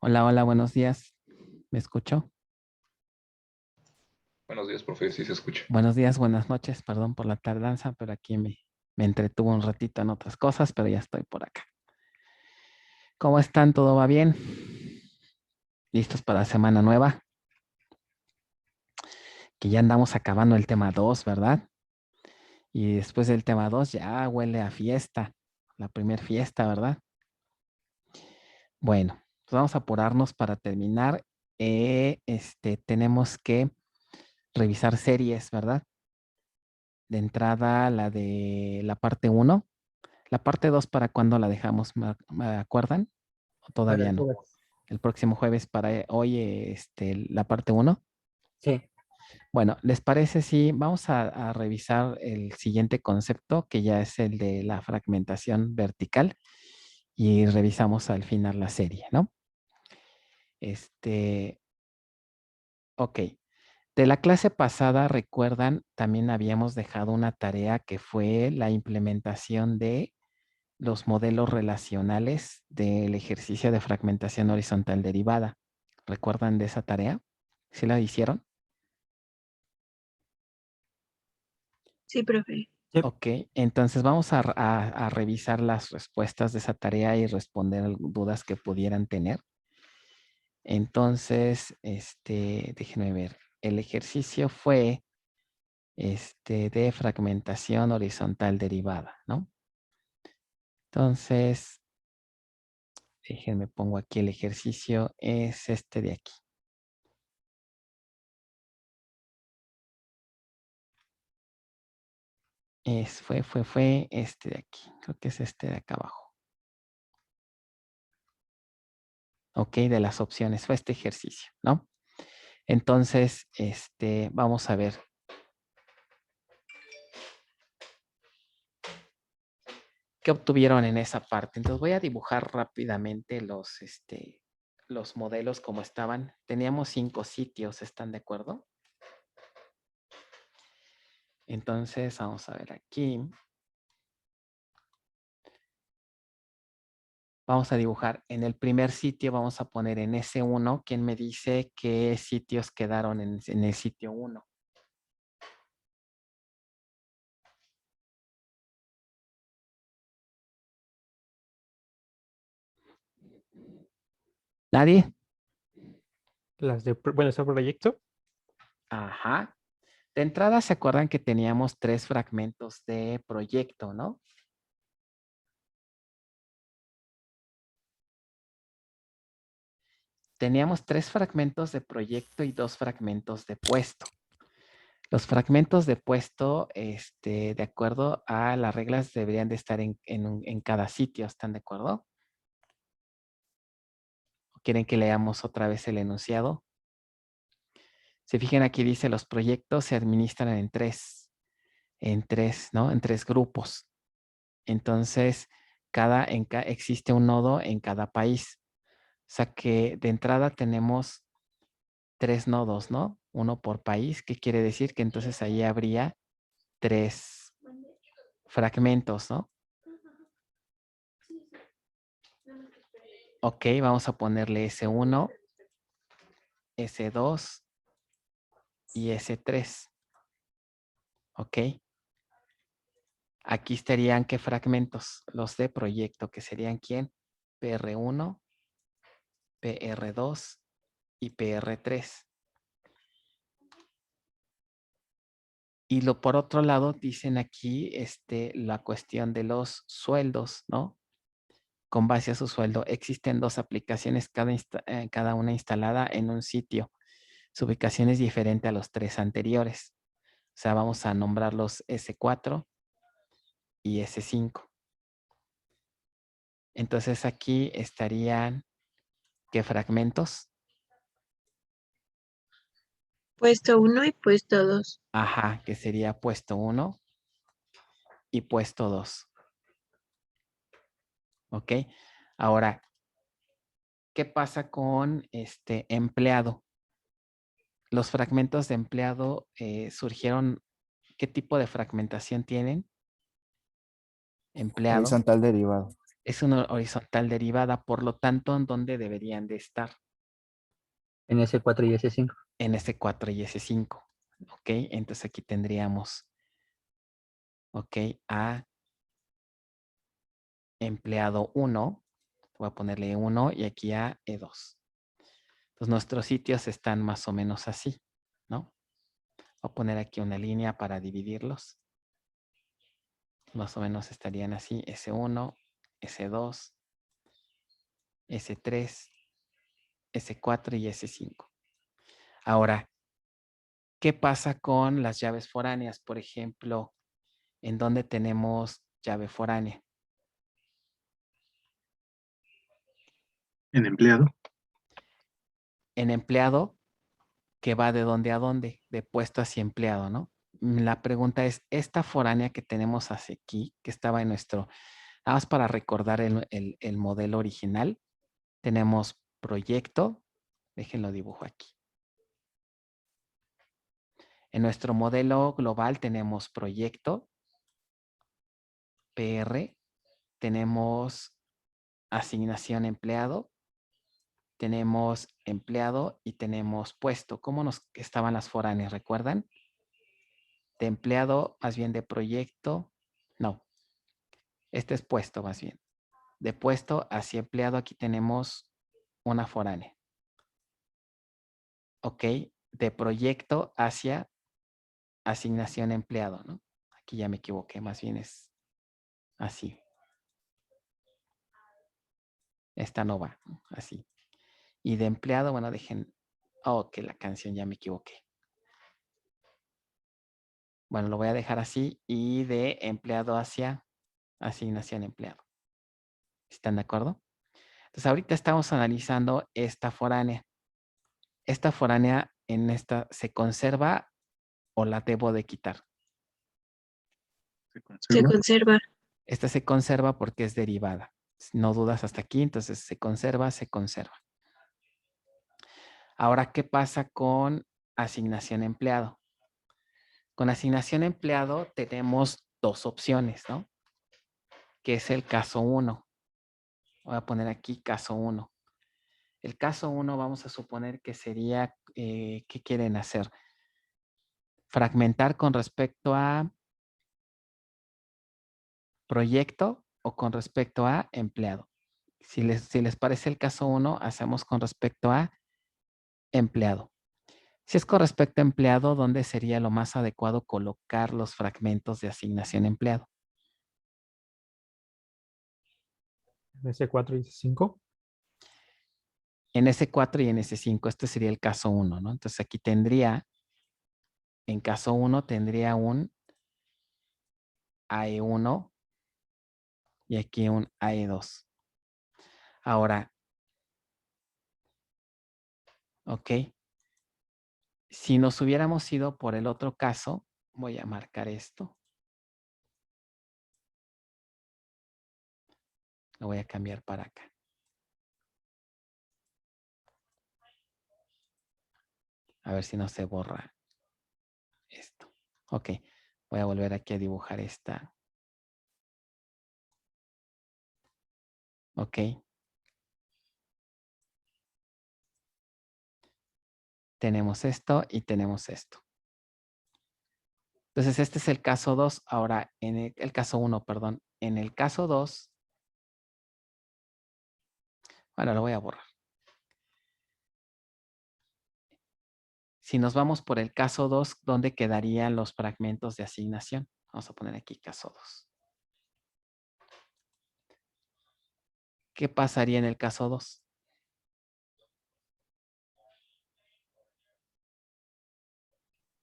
Hola, hola, buenos días. ¿Me escucho? Buenos días, profe, sí se escucha. Buenos días, buenas noches. Perdón por la tardanza, pero aquí me entretuvo un ratito en otras cosas, pero ya estoy por acá. ¿Cómo están? ¿Todo va bien? ¿Listos para la semana nueva? Que ya andamos acabando el tema 2, ¿verdad? Y después del tema 2 ya huele a fiesta, la primer fiesta, ¿verdad? Bueno, pues vamos a apurarnos para terminar. Tenemos que revisar series, ¿verdad? De entrada, la de la parte 1. La parte 2, ¿para cuándo la dejamos? ¿Me acuerdan? ¿O Para todavía el no? jueves. El próximo jueves para hoy, la parte 1. Sí, Bueno, ¿les parece si vamos a revisar el siguiente concepto, que ya es el de la fragmentación vertical, y revisamos al final la serie, ¿no? Ok. De la clase pasada, recuerdan, también habíamos dejado una tarea que fue la implementación de los modelos relacionales del ejercicio de fragmentación horizontal derivada. ¿Recuerdan de esa tarea? ¿Sí la hicieron? Sí, profe. sí. Ok, entonces vamos a revisar las respuestas de esa tarea y responder dudas que pudieran tener. Entonces, déjenme ver. El ejercicio fue de fragmentación horizontal derivada, ¿no? Entonces, déjenme pongo aquí el ejercicio, es este de aquí. Fue este de aquí. Creo que es este de acá abajo. Ok, de las opciones. Fue este ejercicio, ¿no? Entonces, vamos a ver. ¿Qué obtuvieron en esa parte? Entonces voy a dibujar rápidamente los modelos como estaban. Teníamos 5 sitios, ¿están de acuerdo? Entonces, vamos a ver aquí. Vamos a dibujar. En el primer sitio vamos a poner en S1. ¿Quién me dice qué sitios quedaron en el sitio 1? ¿Nadie? Las de, bueno, ese proyecto. Ajá. De entrada, ¿se acuerdan que teníamos 3 fragmentos de proyecto, no? Teníamos 3 fragmentos de proyecto y 2 fragmentos de puesto. Los fragmentos de puesto, de acuerdo a las reglas, deberían de estar en cada sitio. ¿Están de acuerdo? ¿O quieren que leamos otra vez el enunciado? Se fijan aquí dice, los proyectos se administran en tres, ¿no? En 3 grupos. Entonces, existe un nodo en cada país. O sea que de entrada tenemos 3 nodos, ¿no? Uno por país, que quiere decir que entonces ahí habría 3 fragmentos, ¿no? Ok, vamos a ponerle S1, S2 y S3. Ok. Aquí estarían, ¿qué fragmentos? Los de proyecto, que serían ¿quién? PR1, PR2 y PR3. Y por otro lado, dicen aquí la cuestión de los sueldos, ¿no? Con base a su sueldo, existen 2 aplicaciones, cada una instalada en un sitio. Su ubicación es diferente a los 3 anteriores. O sea, vamos a nombrarlos S4 y S5. Entonces aquí estarían, ¿qué fragmentos? Puesto 1 y puesto 2. Ajá, que sería puesto 1 y puesto 2. ¿Ok? Ahora, ¿qué pasa con empleado? Los fragmentos de empleado surgieron. ¿Qué tipo de fragmentación tienen? Empleado. Horizontal derivado. Es una horizontal derivada, por lo tanto, ¿en dónde deberían de estar? En S4 y S5. En S4 y S5. Ok, entonces aquí tendríamos, ok, a empleado 1. Voy a ponerle 1 y aquí a E2. Entonces nuestros sitios están más o menos así, ¿no? Voy a poner aquí una línea para dividirlos. Más o menos estarían así, S1, S2, S3, S4 y S5. Ahora, ¿qué pasa con las llaves foráneas? Por ejemplo, ¿en dónde tenemos llave foránea? En empleado. En empleado, que va de dónde a dónde, de puesto hacia empleado, ¿no? La pregunta es, esta foránea que tenemos hacia aquí, que estaba en nuestro, nada más para recordar el modelo original, tenemos proyecto, déjenlo dibujo aquí. En nuestro modelo global tenemos proyecto, PR, tenemos asignación empleado, tenemos empleado y tenemos puesto. ¿Cómo nos estaban las foráneas? ¿Recuerdan? De empleado, más bien de proyecto. No, este es puesto más bien. De puesto hacia empleado, aquí tenemos una foránea. Ok, de proyecto hacia asignación empleado, ¿no? Aquí ya me equivoqué, más bien es así. Esta no va, ¿no? Así. Y de empleado, bueno, dejen, oh, que la canción ya me equivoqué. Bueno, lo voy a dejar así y de empleado hacia asignación empleado. ¿Están de acuerdo? Entonces, ahorita estamos analizando esta foránea. ¿Esta foránea en esta se conserva o la debo de quitar? Se Se conserva. conserva. Esta se conserva porque es derivada. No dudas hasta aquí, entonces se conserva, se conserva. Ahora, ¿qué pasa con asignación empleado? Con asignación empleado tenemos dos opciones, ¿no? Que es el caso 1. Voy a poner aquí caso 1. El caso 1 vamos a suponer que sería, ¿qué quieren hacer? Fragmentar con respecto a proyecto o con respecto a empleado. Si les parece el caso 1, hacemos con respecto a empleado. Si es con respecto a empleado, ¿dónde sería lo más adecuado colocar los fragmentos de asignación empleado? En S4 y S5. En S4 y en S5, este sería el caso 1, ¿no? Entonces aquí tendría, en caso 1 tendría un AE1 y aquí un AE2. Ahora, ok. Si nos hubiéramos ido por el otro caso, voy a marcar esto. Lo voy a cambiar para acá. A ver si no se borra esto. Ok, voy a volver aquí a dibujar esta. Ok. Tenemos esto y tenemos esto. Entonces, este es el caso 2. Ahora, en el caso 1, perdón. En el caso 2, bueno, lo voy a borrar. Si nos vamos por el caso 2, ¿dónde quedarían los fragmentos de asignación? Vamos a poner aquí caso 2. ¿Qué pasaría en el caso 2?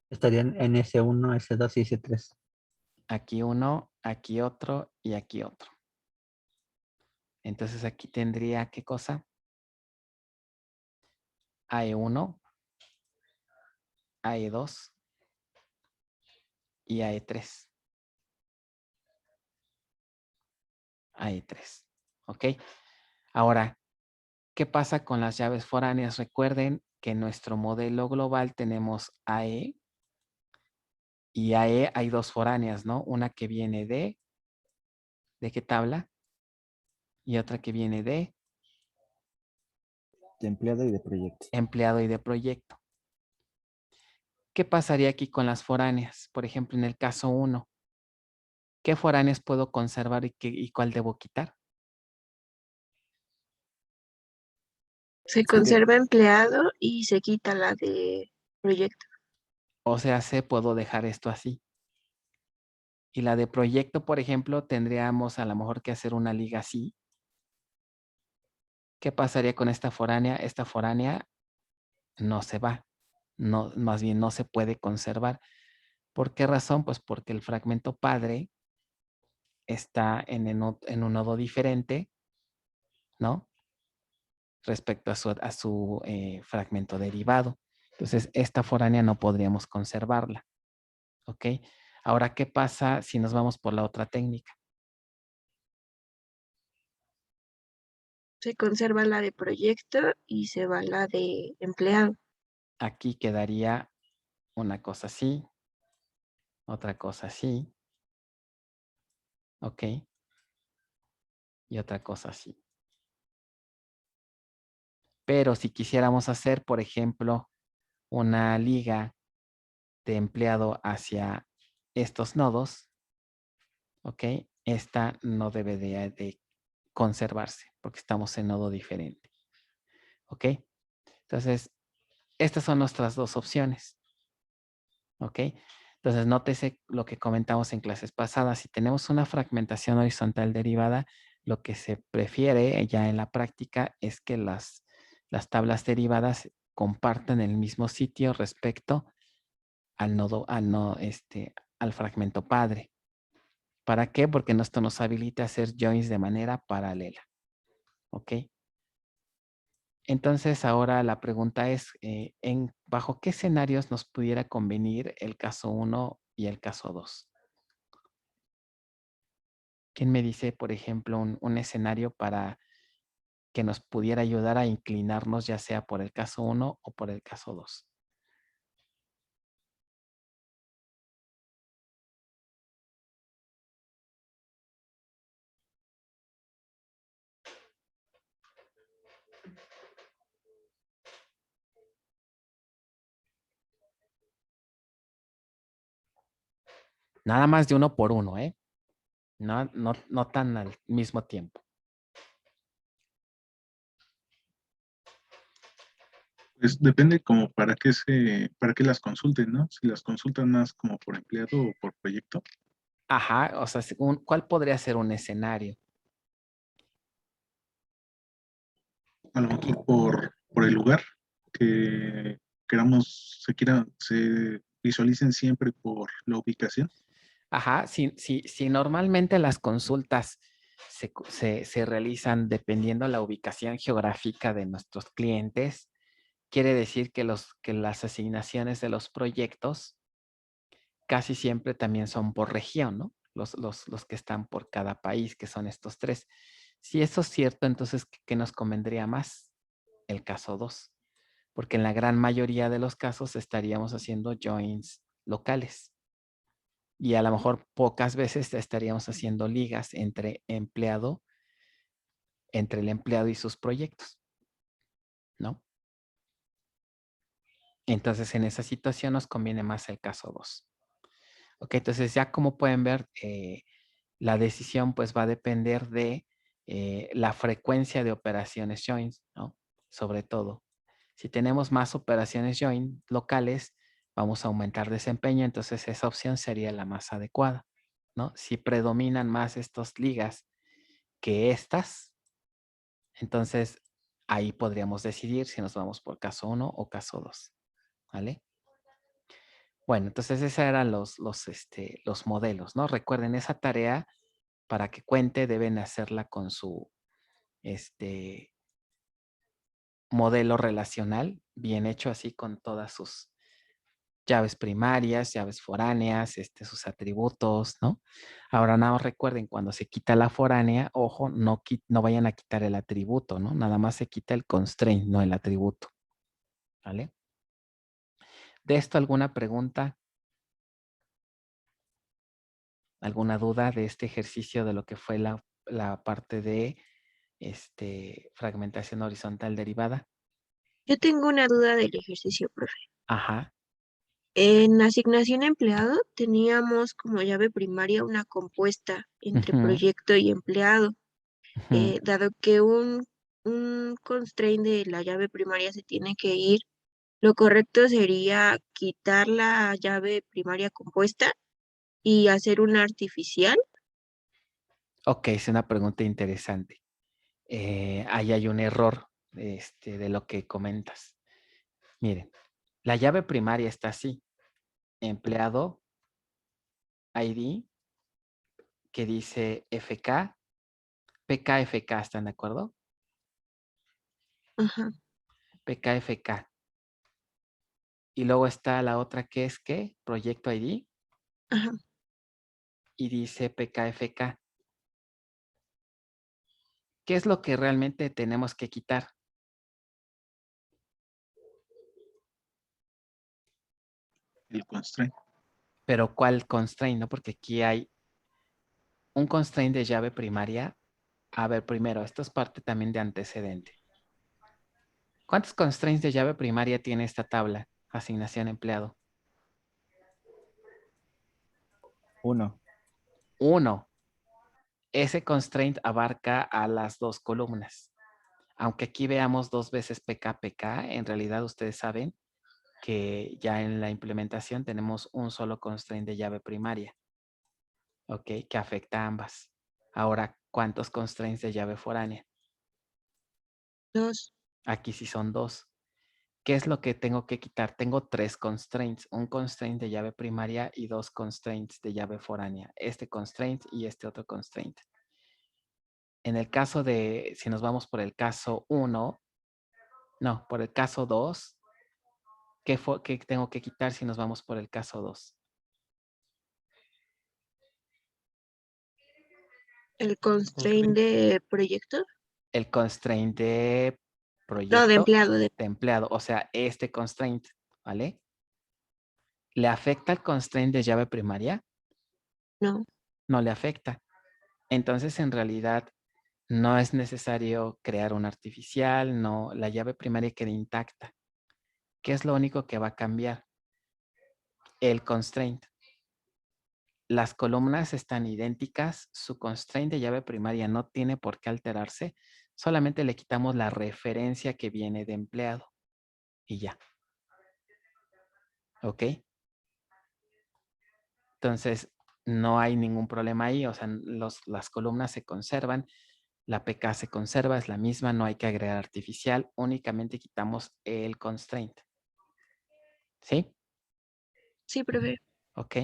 Estarían en S1, S2 y S3. Aquí uno, aquí otro y aquí otro. Entonces aquí tendría, ¿qué cosa? AE1, AE2 y AE3. AE3. ¿Ok? Ahora, ¿qué pasa con las llaves foráneas? Recuerden que en nuestro modelo global tenemos AE y AE hay dos foráneas, ¿no? Una que viene ¿de qué tabla? y otra que viene de empleado y de proyecto. empleado y de proyecto. ¿Qué pasaría aquí con las foráneas? Por ejemplo, en el caso 1, ¿qué foráneas puedo conservar y cuál debo quitar? Se conserva empleado y se quita la de proyecto. O sea, puedo dejar esto así. Y la de proyecto, por ejemplo, tendríamos a lo mejor que hacer una liga así. ¿Qué pasaría con esta foránea? Esta foránea no se va. No, más bien no se puede conservar. ¿Por qué razón? Pues porque el fragmento padre está en un nodo diferente, ¿no? Respecto a su fragmento derivado. Entonces, esta foránea no podríamos conservarla. ¿Ok? Ahora, ¿qué pasa si nos vamos por la otra técnica? Se conserva la de proyecto y se va la de empleado. Aquí quedaría una cosa así, otra cosa así, ¿ok? Y otra cosa así. Pero si quisiéramos hacer, por ejemplo, una liga de empleado hacia estos nodos, ¿ok? Esta no debe de conservarse porque estamos en nodo diferente, ¿ok? Entonces, estas son nuestras dos opciones, ¿ok? Entonces, nótese lo que comentamos en clases pasadas. Si tenemos una fragmentación horizontal derivada, lo que se prefiere ya en la práctica es que las tablas derivadas compartan el mismo sitio respecto al nodo, al fragmento padre. ¿Para qué? Porque esto nos habilita a hacer joins de manera paralela. ¿Ok? Entonces, ahora la pregunta es, ¿bajo qué escenarios nos pudiera convenir el caso 1 y el caso 2? ¿Quién me dice, por ejemplo, un escenario para que nos pudiera ayudar a inclinarnos ya sea por el caso 1 o por el caso 2? Nada más de uno por uno, ¿eh? No tan al mismo tiempo. Pues depende como para qué las consulten, ¿no? Si las consultan más como por empleado o por proyecto. Ajá, o sea, ¿cuál podría ser un escenario? A lo mejor por el lugar que se visualicen siempre por la ubicación. Ajá, si normalmente las consultas se realizan dependiendo la ubicación geográfica de nuestros clientes, quiere decir que las asignaciones de los proyectos casi siempre también son por región, ¿no? Los que están por cada país, que son estos 3. Si eso es cierto, entonces, ¿qué nos convendría más? El caso 2. Porque en la gran mayoría de los casos estaríamos haciendo joins locales. Y a lo mejor pocas veces estaríamos haciendo ligas entre el empleado y sus proyectos, ¿no? Entonces, en esa situación nos conviene más el caso 2. Ok, entonces ya como pueden ver, la decisión pues va a depender de la frecuencia de operaciones joins, ¿no? Sobre todo. Si tenemos más operaciones join locales, vamos a aumentar desempeño, entonces esa opción sería la más adecuada, ¿no? Si predominan más estas ligas que estas, entonces ahí podríamos decidir si nos vamos por caso 1 o caso 2, ¿vale? Bueno, entonces esos eran los modelos, ¿no? Recuerden, esa tarea para que cuente deben hacerla con su modelo relacional bien hecho, así con todas sus llaves primarias, llaves foráneas, sus atributos, ¿no? Ahora nada más recuerden, cuando se quita la foránea, ojo, no vayan a quitar el atributo, ¿no? Nada más se quita el constraint, no el atributo, ¿vale? ¿De esto alguna pregunta? ¿Alguna duda de este ejercicio de lo que fue la parte de fragmentación horizontal derivada. Yo tengo una duda del ejercicio, profe. Ajá. En asignación empleado teníamos como llave primaria una compuesta entre Ujú, proyecto y empleado. ujú. Dado que un constraint de la llave primaria se tiene que ir, lo correcto sería quitar la llave primaria compuesta y hacer una artificial. Ok, es una pregunta interesante. Ahí hay un error de lo que comentas. Miren, la llave primaria está así. Empleado ID que dice FK, PK, FK, ¿están de acuerdo? Ajá, PK, FK. Y luego está la otra que es ¿qué? Proyecto ID ajá. y dice PK, FK. ¿Qué es lo que realmente tenemos que quitar? El constraint. Pero ¿cuál constraint? ¿No? Porque aquí hay un constraint de llave primaria. A ver, primero, esto es parte también de antecedente. ¿Cuántos constraints de llave primaria tiene esta tabla? Asignación empleado. 1. 1. Ese constraint abarca a las dos columnas. Aunque aquí veamos 2 veces PK, PK, en realidad ustedes saben que ya en la implementación tenemos un solo constraint de llave primaria. ¿Ok? Que afecta a ambas. Ahora, ¿cuántos constraints de llave foránea? 2. Aquí sí son 2. ¿Qué es lo que tengo que quitar? Tengo 3 constraints. Un constraint de llave primaria y 2 constraints de llave foránea. Este constraint y este otro constraint. En el caso de, si nos vamos por el caso 1, no, por el caso 2, ¿qué tengo que quitar si nos vamos por el caso 2? El constraint de proyecto. El constraint de No, de proyecto empleado. de empleado, o sea, este constraint, ¿vale? ¿Le afecta el constraint de llave primaria? No. No le afecta. Entonces, en realidad, no es necesario crear un artificial, no, la llave primaria queda intacta. ¿Qué es lo único que va a cambiar? El constraint. Las columnas están idénticas, su constraint de llave primaria no tiene por qué alterarse, solamente le quitamos la referencia que viene de empleado y ya. ¿Ok? Entonces, no hay ningún problema ahí, o sea, las columnas se conservan, la PK se conserva, es la misma, no hay que agregar artificial, únicamente quitamos el constraint. ¿Sí? Sí, profe. ¿Ok?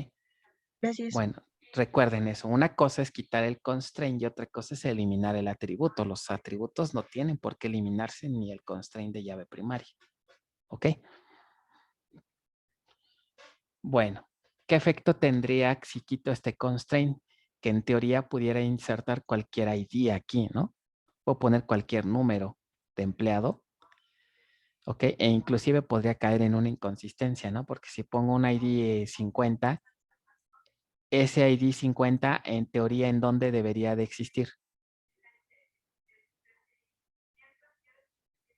Gracias. Bueno, recuerden eso. Una cosa es quitar el constraint y otra cosa es eliminar el atributo. Los atributos no tienen por qué eliminarse ni el constraint de llave primaria. ¿Ok? Bueno, ¿qué efecto tendría si quito este constraint? Que en teoría pudiera insertar cualquier ID aquí, ¿no? O poner cualquier número de empleado. ¿Ok? E inclusive podría caer en una inconsistencia, ¿no? Porque si pongo un ID 50, ese ID 50 en teoría ¿en dónde debería de existir?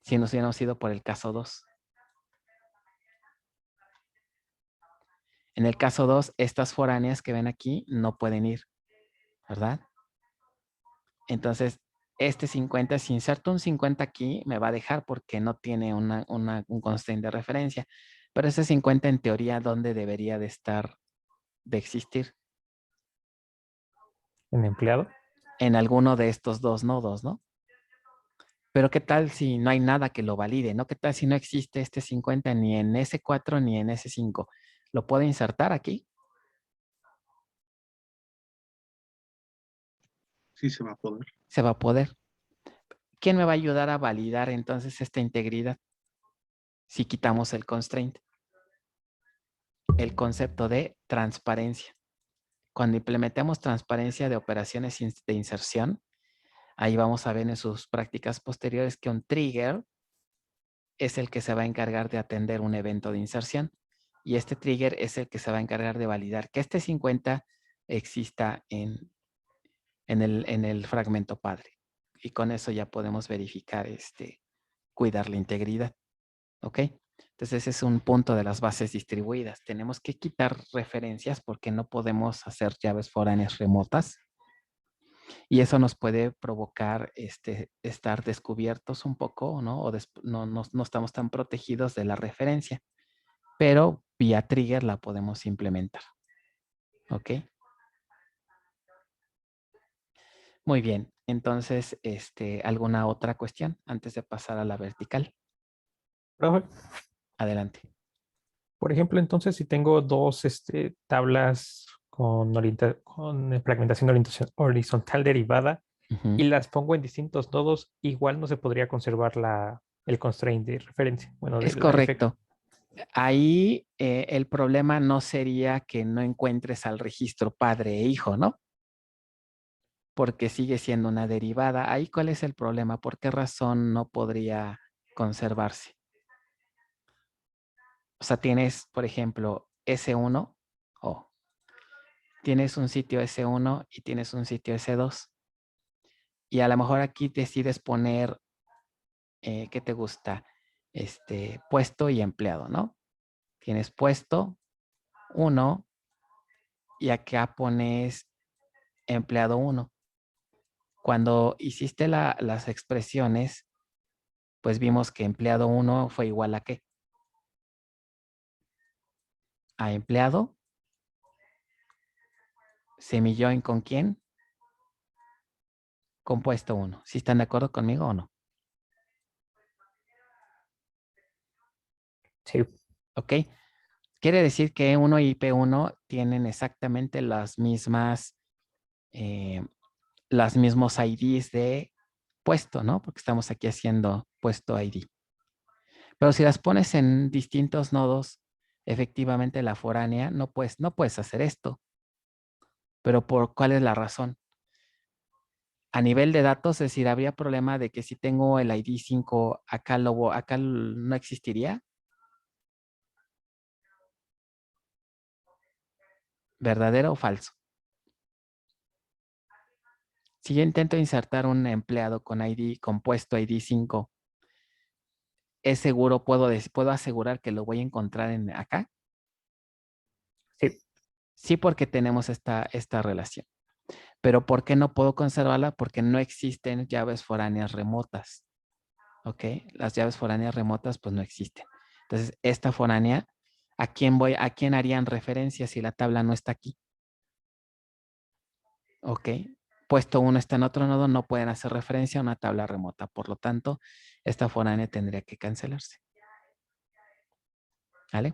Si nos hubiéramos ido por el caso 2. En el caso 2, estas foráneas que ven aquí no pueden ir, ¿verdad? Entonces, este 50, si inserto un 50 aquí, me va a dejar porque no tiene un constraint de referencia. Pero ese 50 en teoría, ¿dónde debería de estar, de existir? En empleado. En alguno de estos dos nodos, ¿no? Pero ¿qué tal si no hay nada que lo valide, ¿no? ¿Qué tal si no existe este 50 ni en S4 ni en S5? ¿Lo puedo insertar aquí? Sí se va a poder. Se va a poder. ¿Quién me va a ayudar a validar entonces esta integridad? Si quitamos el constraint. El concepto de transparencia. Cuando implementemos transparencia de operaciones de inserción, ahí vamos a ver en sus prácticas posteriores que un trigger es el que se va a encargar de atender un evento de inserción. Y este trigger es el que se va a encargar de validar que este 50 exista en el fragmento padre. y con eso ya podemos verificar, cuidar la integridad. ¿Ok? Entonces ese es un punto de las bases distribuidas. Tenemos que quitar referencias porque no podemos hacer llaves foráneas remotas. Y eso nos puede provocar estar descubiertos un poco, ¿no? O no estamos tan protegidos de la referencia. Pero vía trigger la podemos implementar. ¿Ok? Muy bien. Entonces, ¿alguna otra cuestión antes de pasar a la vertical? Profe, Adelante. por ejemplo, entonces, si tengo dos tablas con fragmentación horizontal derivada Ujú. y las pongo en distintos nodos, igual no se podría conservar el constraint de referencia, bueno, Es del efecto. correcto. Ahí el problema no sería que no encuentres al registro padre e hijo, ¿no? Porque sigue siendo una derivada. Ahí, ¿cuál es el problema? ¿Por qué razón no podría conservarse? O sea, tienes, por ejemplo, S1 o tienes un sitio S1 y tienes un sitio S2. Y a lo mejor aquí decides poner, ¿qué te gusta? Puesto y empleado, ¿no? Tienes puesto 1 y acá pones empleado 1. Cuando hiciste las expresiones, pues vimos que empleado 1 fue igual a ¿qué? A empleado. Semijoin ¿con quién? Con puesto 1. ¿Sí están de acuerdo conmigo o no? Sí, ¿Ok? Quiere decir que E1 y P1 tienen exactamente las mismos IDs de puesto, ¿no? Porque estamos aquí haciendo puesto ID. Pero si las pones en distintos nodos, efectivamente la foránea no puedes hacer esto. Pero ¿cuál es la razón? A nivel de datos, es decir, habría problema de que si tengo el ID 5, acá no existiría. ¿Verdadero o falso? Si yo intento insertar un empleado con ID compuesto ID 5, ¿es seguro? ¿Puedo asegurar que lo voy a encontrar acá? sí. Sí, porque tenemos esta relación. Pero ¿por qué no puedo conservarla? Porque no existen llaves foráneas remotas. ¿Ok? Las llaves foráneas remotas pues no existen. Entonces, esta foránea, ¿a quién harían referencia si la tabla no está aquí? ¿Ok? Puesto 1 está en otro nodo, no pueden hacer referencia a una tabla remota. Por lo tanto, esta foránea tendría que cancelarse. ¿Vale?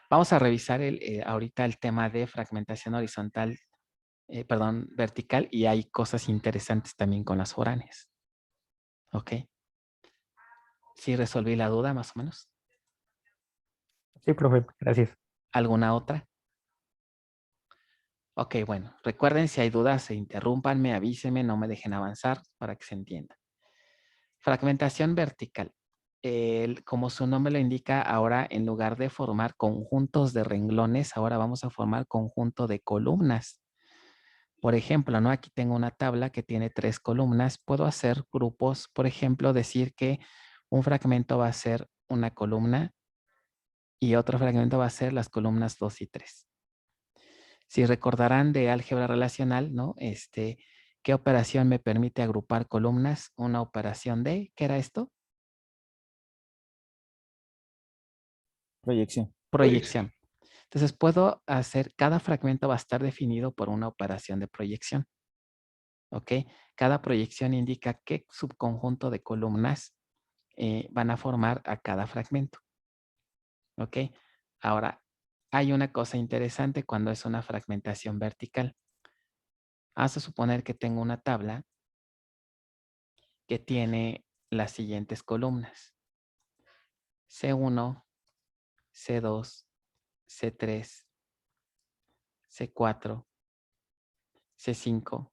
Vamos a revisar ahorita el tema de fragmentación horizontal, vertical, y hay cosas interesantes también con las foráneas. ¿Ok? ¿Sí resolví la duda más o menos? Sí, profe, gracias. ¿Alguna otra? Ok, bueno, recuerden, si hay dudas, interrúmpanme, avísenme, no me dejen avanzar para que se entienda. Fragmentación vertical. Como su nombre lo indica, ahora en lugar de formar conjuntos de renglones, ahora vamos a formar conjunto de columnas. Por ejemplo, ¿no? Aquí tengo una tabla que tiene 3 columnas. Puedo hacer grupos, por ejemplo, decir que un fragmento va a ser una columna y otro fragmento va a ser las columnas 2 y 3. Si recordarán de álgebra relacional, ¿no? ¿Qué operación me permite agrupar columnas? Una operación de, ¿qué era esto? Proyección. Proyección. Entonces puedo hacer, cada fragmento va a estar definido por una operación de proyección. ¿Ok? Cada proyección indica qué subconjunto de columnas van a formar a cada fragmento. ¿Ok? Ahora, hay una cosa interesante cuando es una fragmentación vertical. Vamos a suponer que tengo una tabla que tiene las siguientes columnas. C1, C2, C3, C4, C5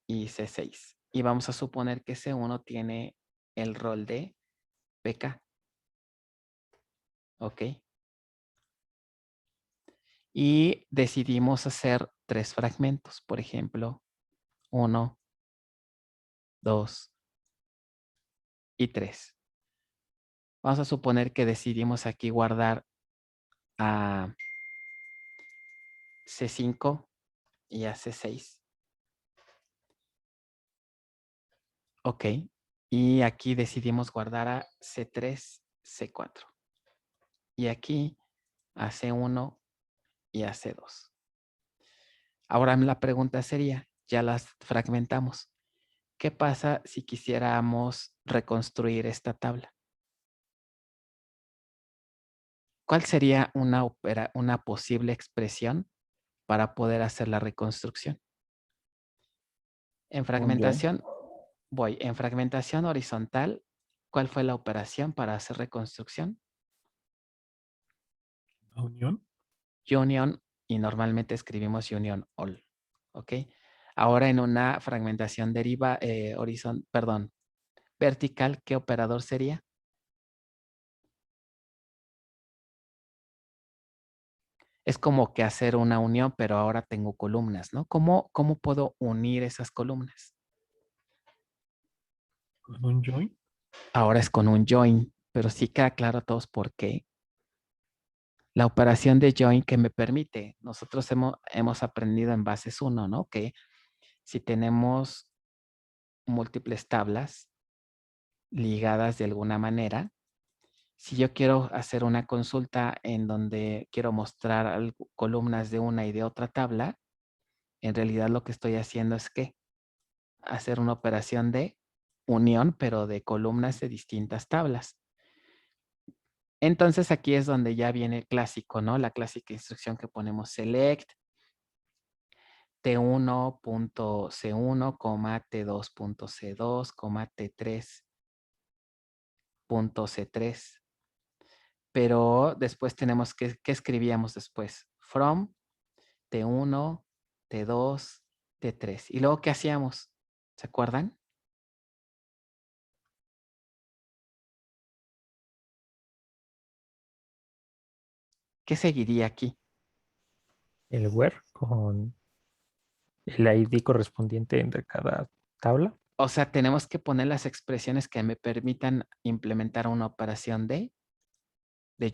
y C6. Y vamos a suponer que C1 tiene el rol de PK. ¿Ok? Y decidimos hacer 3 fragmentos, por ejemplo, 1, 2 y 3. Vamos a suponer que decidimos aquí guardar a C5 y a C6. Ok. Y aquí decidimos guardar a C3, C4. Y aquí a C1 y a C2. Ahora la pregunta sería, ya las fragmentamos. ¿Qué pasa si quisiéramos reconstruir esta tabla? ¿Cuál sería una posible expresión para poder hacer la reconstrucción? En fragmentación, en fragmentación horizontal, ¿cuál fue la operación para hacer reconstrucción? Unión. Union, y normalmente escribimos union all. ¿Ok? Ahora en una fragmentación vertical, ¿qué operador sería? Es como que hacer una unión, pero ahora tengo columnas, ¿no? ¿Cómo puedo unir esas columnas? Con un join. Ahora es con un join, pero sí queda claro a todos por qué. La operación de join que me permite, nosotros hemos aprendido en bases 1, ¿no? Que si tenemos múltiples tablas ligadas de alguna manera, si yo quiero hacer una consulta en donde quiero mostrar columnas de una y de otra tabla, en realidad lo que estoy haciendo es que hacer una operación de unión, pero de columnas de distintas tablas. Entonces aquí es donde ya viene el clásico, ¿no? La clásica instrucción que ponemos select T1.C1, T2.C2, T3.C3. Pero después tenemos ¿qué escribíamos después? From T1, T2, T3. ¿Y luego qué hacíamos? ¿Se acuerdan? ¿Qué seguiría aquí? El where con el ID correspondiente entre cada tabla. O sea, tenemos que poner las expresiones que me permitan implementar una operación de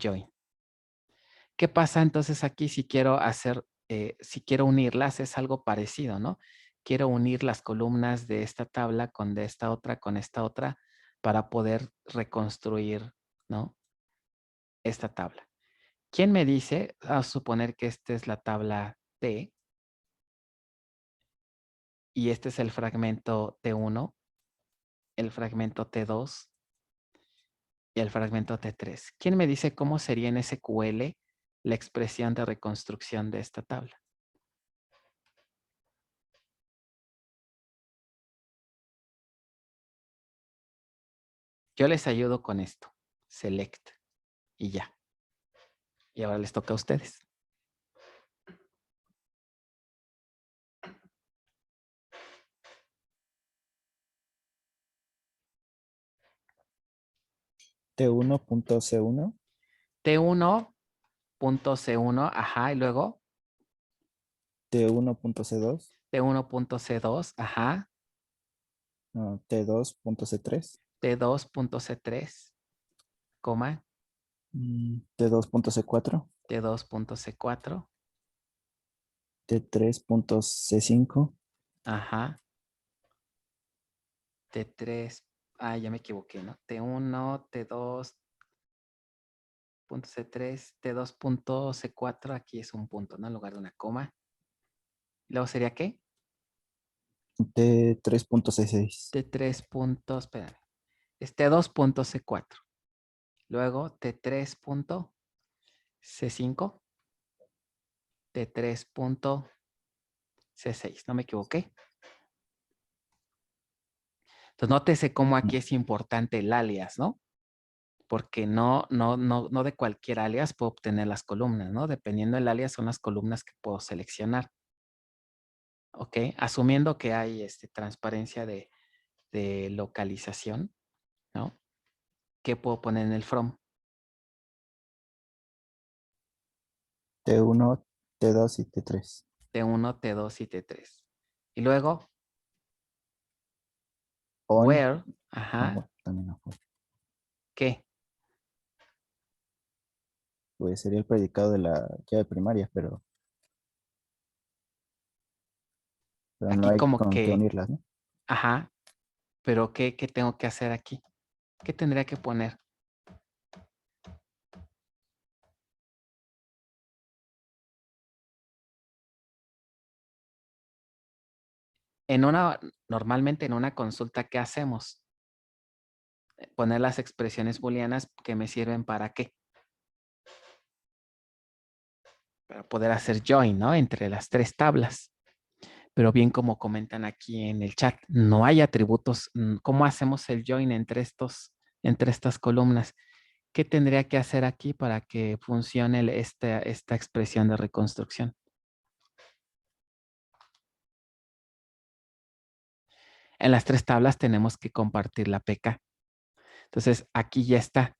join. ¿Qué pasa entonces aquí si quiero si quiero unirlas? Es algo parecido, ¿no? Quiero unir las columnas de esta tabla con de esta otra, con esta otra, para poder reconstruir, ¿no? Esta tabla. ¿Quién me dice? A suponer que esta es la tabla T y este es el fragmento T1, el fragmento T2 y el fragmento T3. ¿Quién me dice cómo sería en SQL la expresión de reconstrucción de esta tabla? Yo les ayudo con esto. Select y ya. Y ahora les toca a ustedes. T1.C1, T1.C1, ajá, y luego T1.C2, T1.C2, ajá, T2.C3, T2.C3, coma, T2.C4, T2.C4, T3.C5, ajá, T3, ya me equivoqué, ¿no? T1, T2.C3, T2.C4, aquí es un punto, ¿no? En lugar de una coma. Luego sería ¿qué? T3.C6, T3. Espérame. Es T2.C4. Luego T3.C5, T3.C6. No me equivoqué. Entonces, nótese cómo aquí es importante el alias, ¿no? Porque no de cualquier alias puedo obtener las columnas, ¿no? Dependiendo del alias son las columnas que puedo seleccionar. ¿Ok? Asumiendo que hay transparencia de localización, ¿no? ¿Qué puedo poner en el from? T1, T2 y T3. T1, T2 y T3. Y luego, On. where, Ah, bueno, también no. ¿qué? Pues sería el predicado de la llave primaria, pero no Aquí hay como con qué que, unirlas, ¿no? ajá, pero ¿qué tengo que hacer aquí? ¿Qué tendría que poner? Normalmente en una consulta, ¿qué hacemos? Poner las expresiones booleanas que me sirven para qué. Para poder hacer join, ¿no? Entre las tres tablas. Pero bien, como comentan aquí en el chat, no hay atributos. ¿Cómo hacemos el join entre estas columnas? ¿Qué tendría que hacer aquí para que funcione esta expresión de reconstrucción? En las tres tablas tenemos que compartir la PK. Entonces, aquí ya está.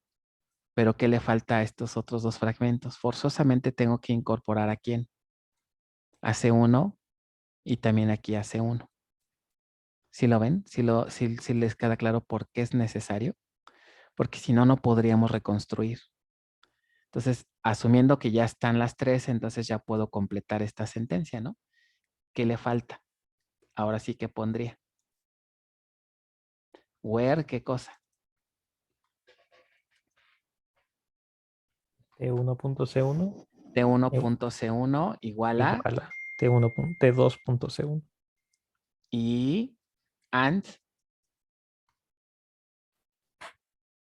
Pero ¿qué le falta a estos otros dos fragmentos? Forzosamente tengo que incorporar a quién. A C1 y también aquí a C1. ¿Sí lo ven? ¿Sí les queda claro por qué es necesario? Porque si no, no podríamos reconstruir. Entonces, asumiendo que ya están las tres, entonces ya puedo completar esta sentencia, ¿no? ¿Qué le falta? Ahora sí que pondría. Where, ¿qué cosa? T1.C1 T1.C1 igual a igual a T2.C1. y and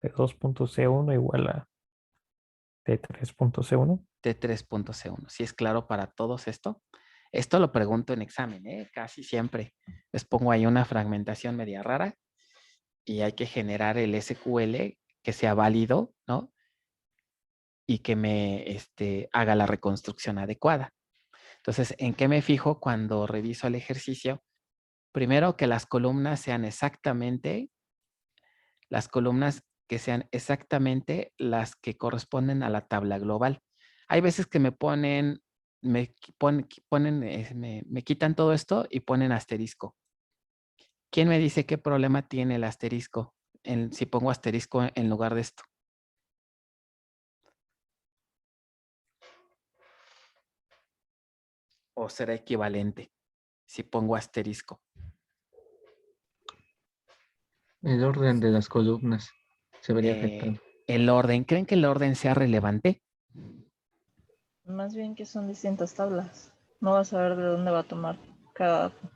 T2.C1 igual a T3.C1. T3.C1. ¿Sí es claro para todos esto? Esto lo pregunto en examen, ¿eh? Casi siempre. Les pongo ahí una fragmentación media rara y hay que generar el SQL que sea válido, ¿no? Y que me haga la reconstrucción adecuada. Entonces, ¿en qué me fijo cuando reviso el ejercicio? Primero, que las columnas sean exactamente las que corresponden a la tabla global. Hay veces que me quitan todo esto y ponen asterisco. ¿Quién me dice qué problema tiene el asterisco si pongo asterisco en lugar de esto? ¿O será equivalente si pongo asterisco? El orden de las columnas se vería afectado. El orden, ¿creen que el orden sea relevante? Más bien que son distintas tablas. No vas a ver de dónde va a tomar cada dato.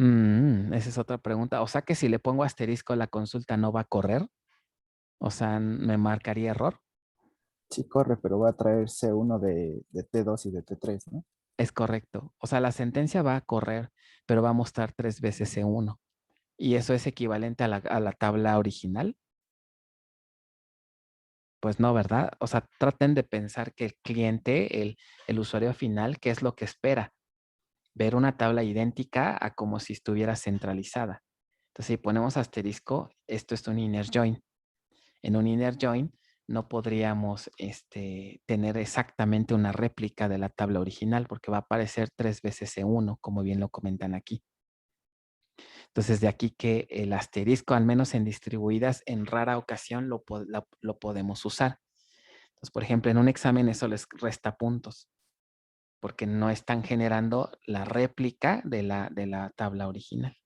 Esa es otra pregunta. O sea que si le pongo asterisco, la consulta no va a correr. O sea, me marcaría error. Sí corre, pero va a traer C1 de T2 y de T3, ¿no? Es correcto. O sea, la sentencia va a correr, pero va a mostrar 3 veces C1. ¿Y eso es equivalente a la tabla original? Pues no, ¿verdad? O sea, traten de pensar que el cliente, el usuario final, ¿qué es lo que espera? Ver una tabla idéntica a como si estuviera centralizada. Entonces, si ponemos asterisco, esto es un inner join. En un inner join no podríamos tener exactamente una réplica de la tabla original porque va a aparecer 3 veces C1, como bien lo comentan aquí. Entonces, de aquí que el asterisco, al menos en distribuidas, en rara ocasión lo podemos usar. Entonces, por ejemplo, en un examen eso les resta puntos porque no están generando la réplica de la tabla original.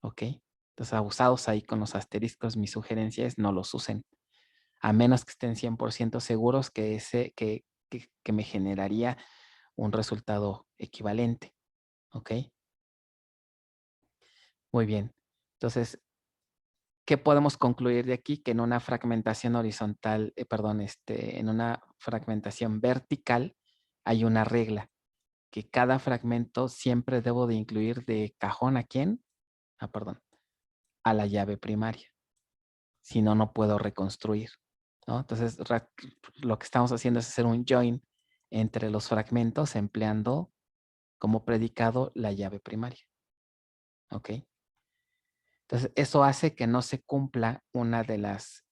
¿Ok? Entonces, abusados ahí con los asteriscos, mi sugerencia es no los usen, a menos que estén 100% seguros que me generaría un resultado equivalente. ¿Ok? Muy bien. Entonces, ¿qué podemos concluir de aquí? Que en una fragmentación horizontal, en una fragmentación vertical hay una regla, que cada fragmento siempre debo de incluir de cajón ¿a quién? A la llave primaria. Si no, no puedo reconstruir, ¿no? Entonces, lo que estamos haciendo es hacer un join entre los fragmentos empleando como predicado la llave primaria. ¿Ok? Entonces, eso hace que no se cumpla una de las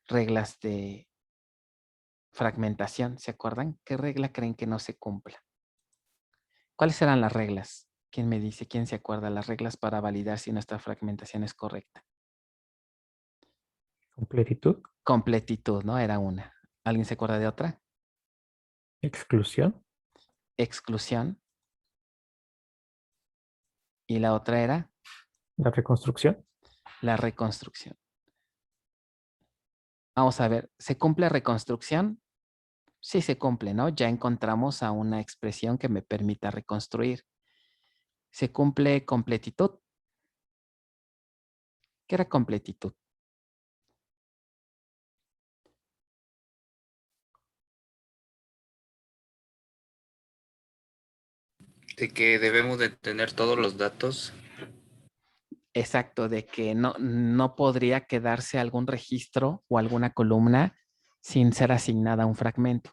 reglas de fragmentación, ¿se acuerdan? ¿Qué regla creen que no se cumpla? ¿Cuáles serán las reglas? ¿Quién me dice? ¿Quién se acuerda? Las reglas para validar si nuestra fragmentación es correcta. Completitud. Completitud, ¿no? Era una. ¿Alguien se acuerda de otra? Exclusión. Exclusión. Y la otra era La reconstrucción. la reconstrucción. Vamos a ver, ¿se cumple reconstrucción? Sí se cumple, ¿no? Ya encontramos a una expresión que me permita reconstruir. ¿Se cumple completitud? ¿Qué era completitud? De que debemos de tener todos los datos. Exacto, de que no podría quedarse algún registro o alguna columna sin ser asignada a un fragmento.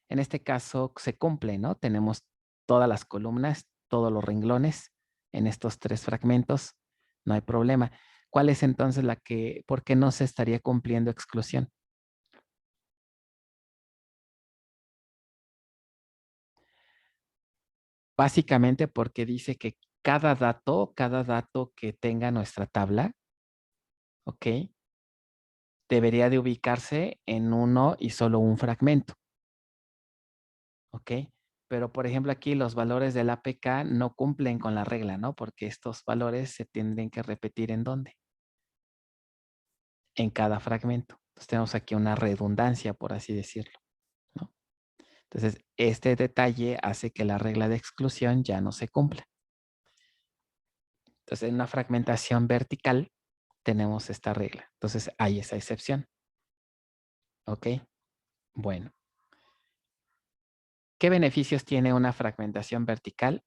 En este caso se cumple, ¿no? Tenemos todas las columnas, todos los renglones en estos 3 fragmentos. No hay problema. ¿Cuál es entonces por qué no se estaría cumpliendo exclusión? Básicamente porque dice que cada dato que tenga nuestra tabla, ¿ok? Debería de ubicarse en uno y solo un fragmento. ¿Ok? Pero, por ejemplo, aquí los valores del APK no cumplen con la regla, ¿no? Porque estos valores se tendrían que repetir ¿en dónde? En cada fragmento. Entonces, tenemos aquí una redundancia, por así decirlo, ¿no? Entonces, este detalle hace que la regla de exclusión ya no se cumpla. Entonces, en una fragmentación vertical tenemos esta regla. Entonces, hay esa excepción. ¿Ok? Bueno. ¿Qué beneficios tiene una fragmentación vertical?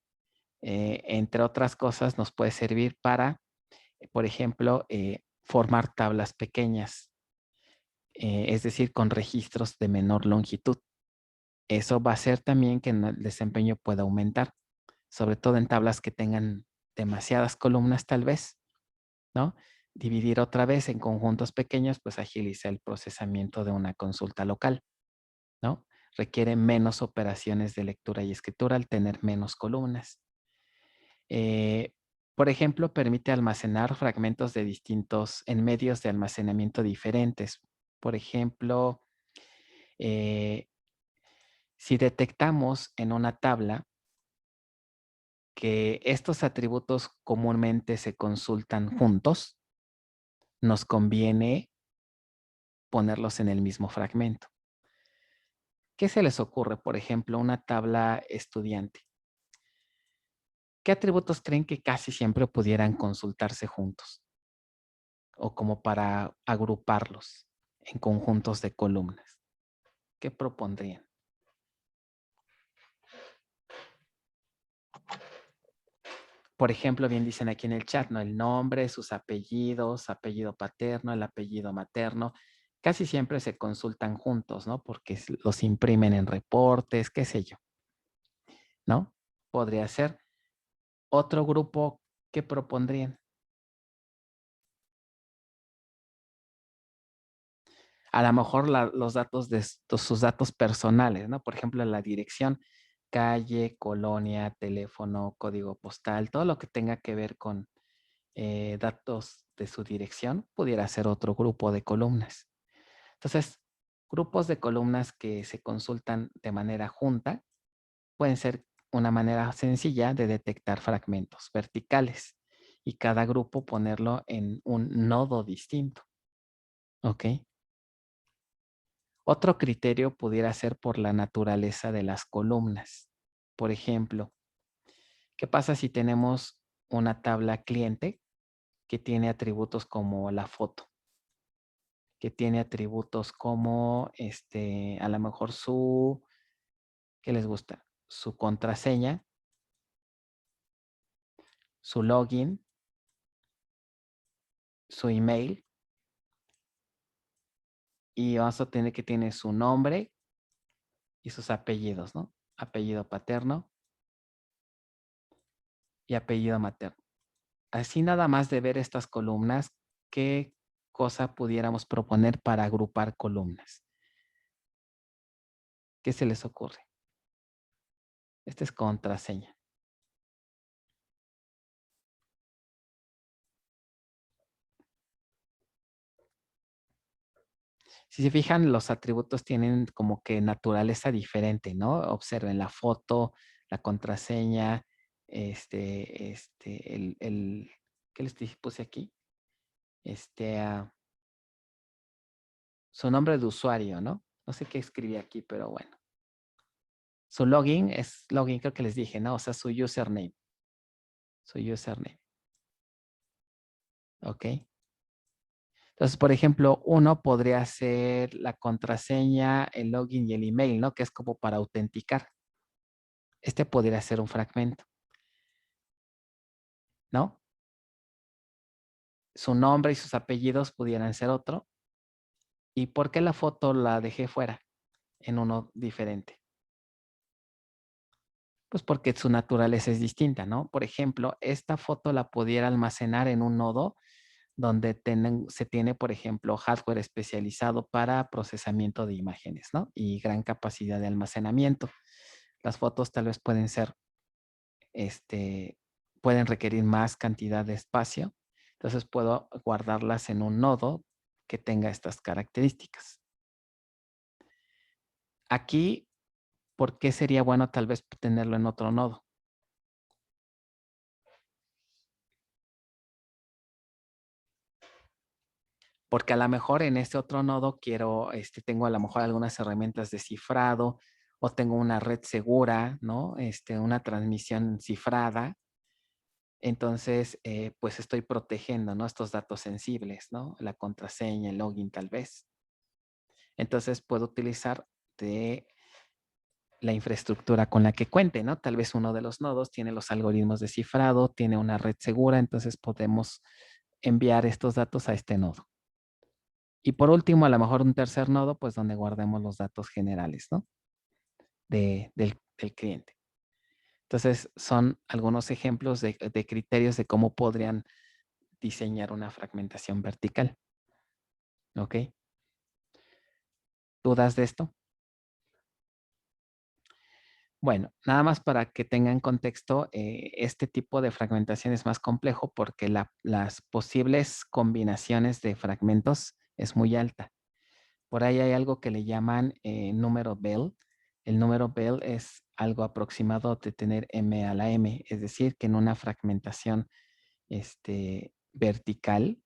Entre otras cosas, nos puede servir para, por ejemplo, formar tablas pequeñas, es decir, con registros de menor longitud. Eso va a hacer también que el desempeño pueda aumentar, sobre todo en tablas que tengan demasiadas columnas tal vez, ¿no? Dividir otra vez en conjuntos pequeños, pues agiliza el procesamiento de una consulta local, ¿no? Requiere menos operaciones de lectura y escritura al tener menos columnas. Por ejemplo, permite almacenar fragmentos de en medios de almacenamiento diferentes. Por ejemplo, si detectamos en una tabla que estos atributos comúnmente se consultan juntos, nos conviene ponerlos en el mismo fragmento. ¿Qué se les ocurre? Por ejemplo, una tabla estudiante. ¿Qué atributos creen que casi siempre pudieran consultarse juntos? O como para agruparlos en conjuntos de columnas. ¿Qué propondrían? Por ejemplo, bien dicen aquí en el chat, ¿no? El nombre, sus apellidos, apellido paterno, el apellido materno, casi siempre se consultan juntos, ¿no? Porque los imprimen en reportes, qué sé yo, ¿no? Podría ser. Otro grupo, ¿qué propondrían? A lo mejor los datos de sus datos personales, ¿no? Por ejemplo, la dirección, calle, colonia, teléfono, código postal, todo lo que tenga que ver con datos de su dirección, pudiera ser otro grupo de columnas. Entonces, grupos de columnas que se consultan de manera junta pueden ser una manera sencilla de detectar fragmentos verticales y cada grupo ponerlo en un nodo distinto. ¿Ok? Otro criterio pudiera ser por la naturaleza de las columnas. Por ejemplo, ¿qué pasa si tenemos una tabla cliente que tiene atributos como la foto? Que tiene atributos como, a lo mejor ¿qué les gusta? Su contraseña, su login, su email, y vamos a tener que tiene su nombre y sus apellidos, ¿no? Apellido paterno y apellido materno. Así nada más de ver estas columnas, ¿qué cosa pudiéramos proponer para agrupar columnas? ¿Qué se les ocurre? Esta es contraseña. Si se fijan, los atributos tienen como que naturaleza diferente, ¿no? Observen la foto, la contraseña, ¿qué les puse aquí? Su nombre de usuario, ¿no? No sé qué escribí aquí, pero bueno. Su login es login, creo que les dije, ¿no? O sea, su username. Su username. ¿Ok? Entonces, por ejemplo, uno podría ser la contraseña, el login y el email, ¿no? Que es como para autenticar. Este podría ser un fragmento, ¿no? Su nombre y sus apellidos pudieran ser otro. ¿Y por qué la foto la dejé fuera en uno diferente? Pues porque su naturaleza es distinta, ¿no? Por ejemplo, esta foto la pudiera almacenar en un nodo donde se tiene, por ejemplo, hardware especializado para procesamiento de imágenes, ¿no? Y gran capacidad de almacenamiento. Las fotos tal vez pueden ser, pueden requerir más cantidad de espacio. Entonces puedo guardarlas en un nodo que tenga estas características. Aquí, ¿por qué sería bueno tal vez tenerlo en otro nodo? Porque a lo mejor en este otro nodo tengo a lo mejor algunas herramientas de cifrado o tengo una red segura, ¿no? Una transmisión cifrada. Entonces, pues estoy protegiendo, ¿no? Estos datos sensibles, ¿no? La contraseña, el login tal vez. Entonces puedo utilizar de la infraestructura con la que cuente, ¿no? Tal vez uno de los nodos tiene los algoritmos de cifrado, tiene una red segura, entonces podemos enviar estos datos a este nodo. Y por último, a lo mejor un tercer nodo, pues donde guardemos los datos generales, ¿no? Del cliente. Entonces, son algunos ejemplos de criterios de cómo podrían diseñar una fragmentación vertical. ¿Ok? ¿Dudas de esto? Bueno, nada más para que tengan contexto, este tipo de fragmentación es más complejo porque las posibles combinaciones de fragmentos es muy alta. Por ahí hay algo que le llaman número Bell. El número Bell es algo aproximado de tener m a la m, es decir, que en una fragmentación vertical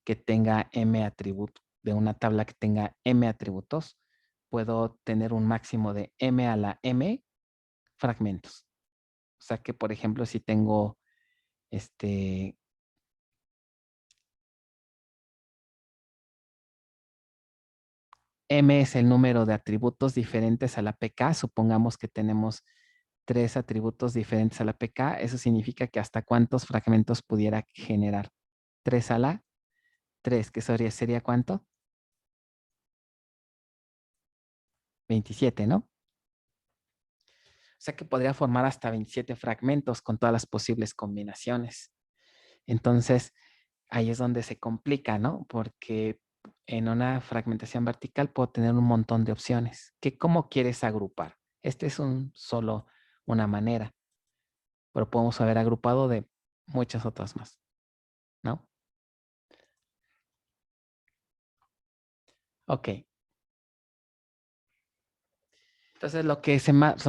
que tenga m atributos, de una tabla que tenga m atributos, puedo tener un máximo de m a la m fragmentos. O sea que, por ejemplo, si tengo M es el número de atributos diferentes a la PK. Supongamos que tenemos 3 atributos diferentes a la PK. Eso significa que hasta cuántos fragmentos pudiera generar. 3 a la 3, que sería ¿cuánto? 27, ¿no? O sea que podría formar hasta 27 fragmentos con todas las posibles combinaciones. Entonces, ahí es donde se complica, ¿no? Porque en una fragmentación vertical puedo tener un montón de opciones. ¿Cómo quieres agrupar? Este es solo una manera, pero podemos haber agrupado de muchas otras más, ¿no? Ok. Entonces, lo que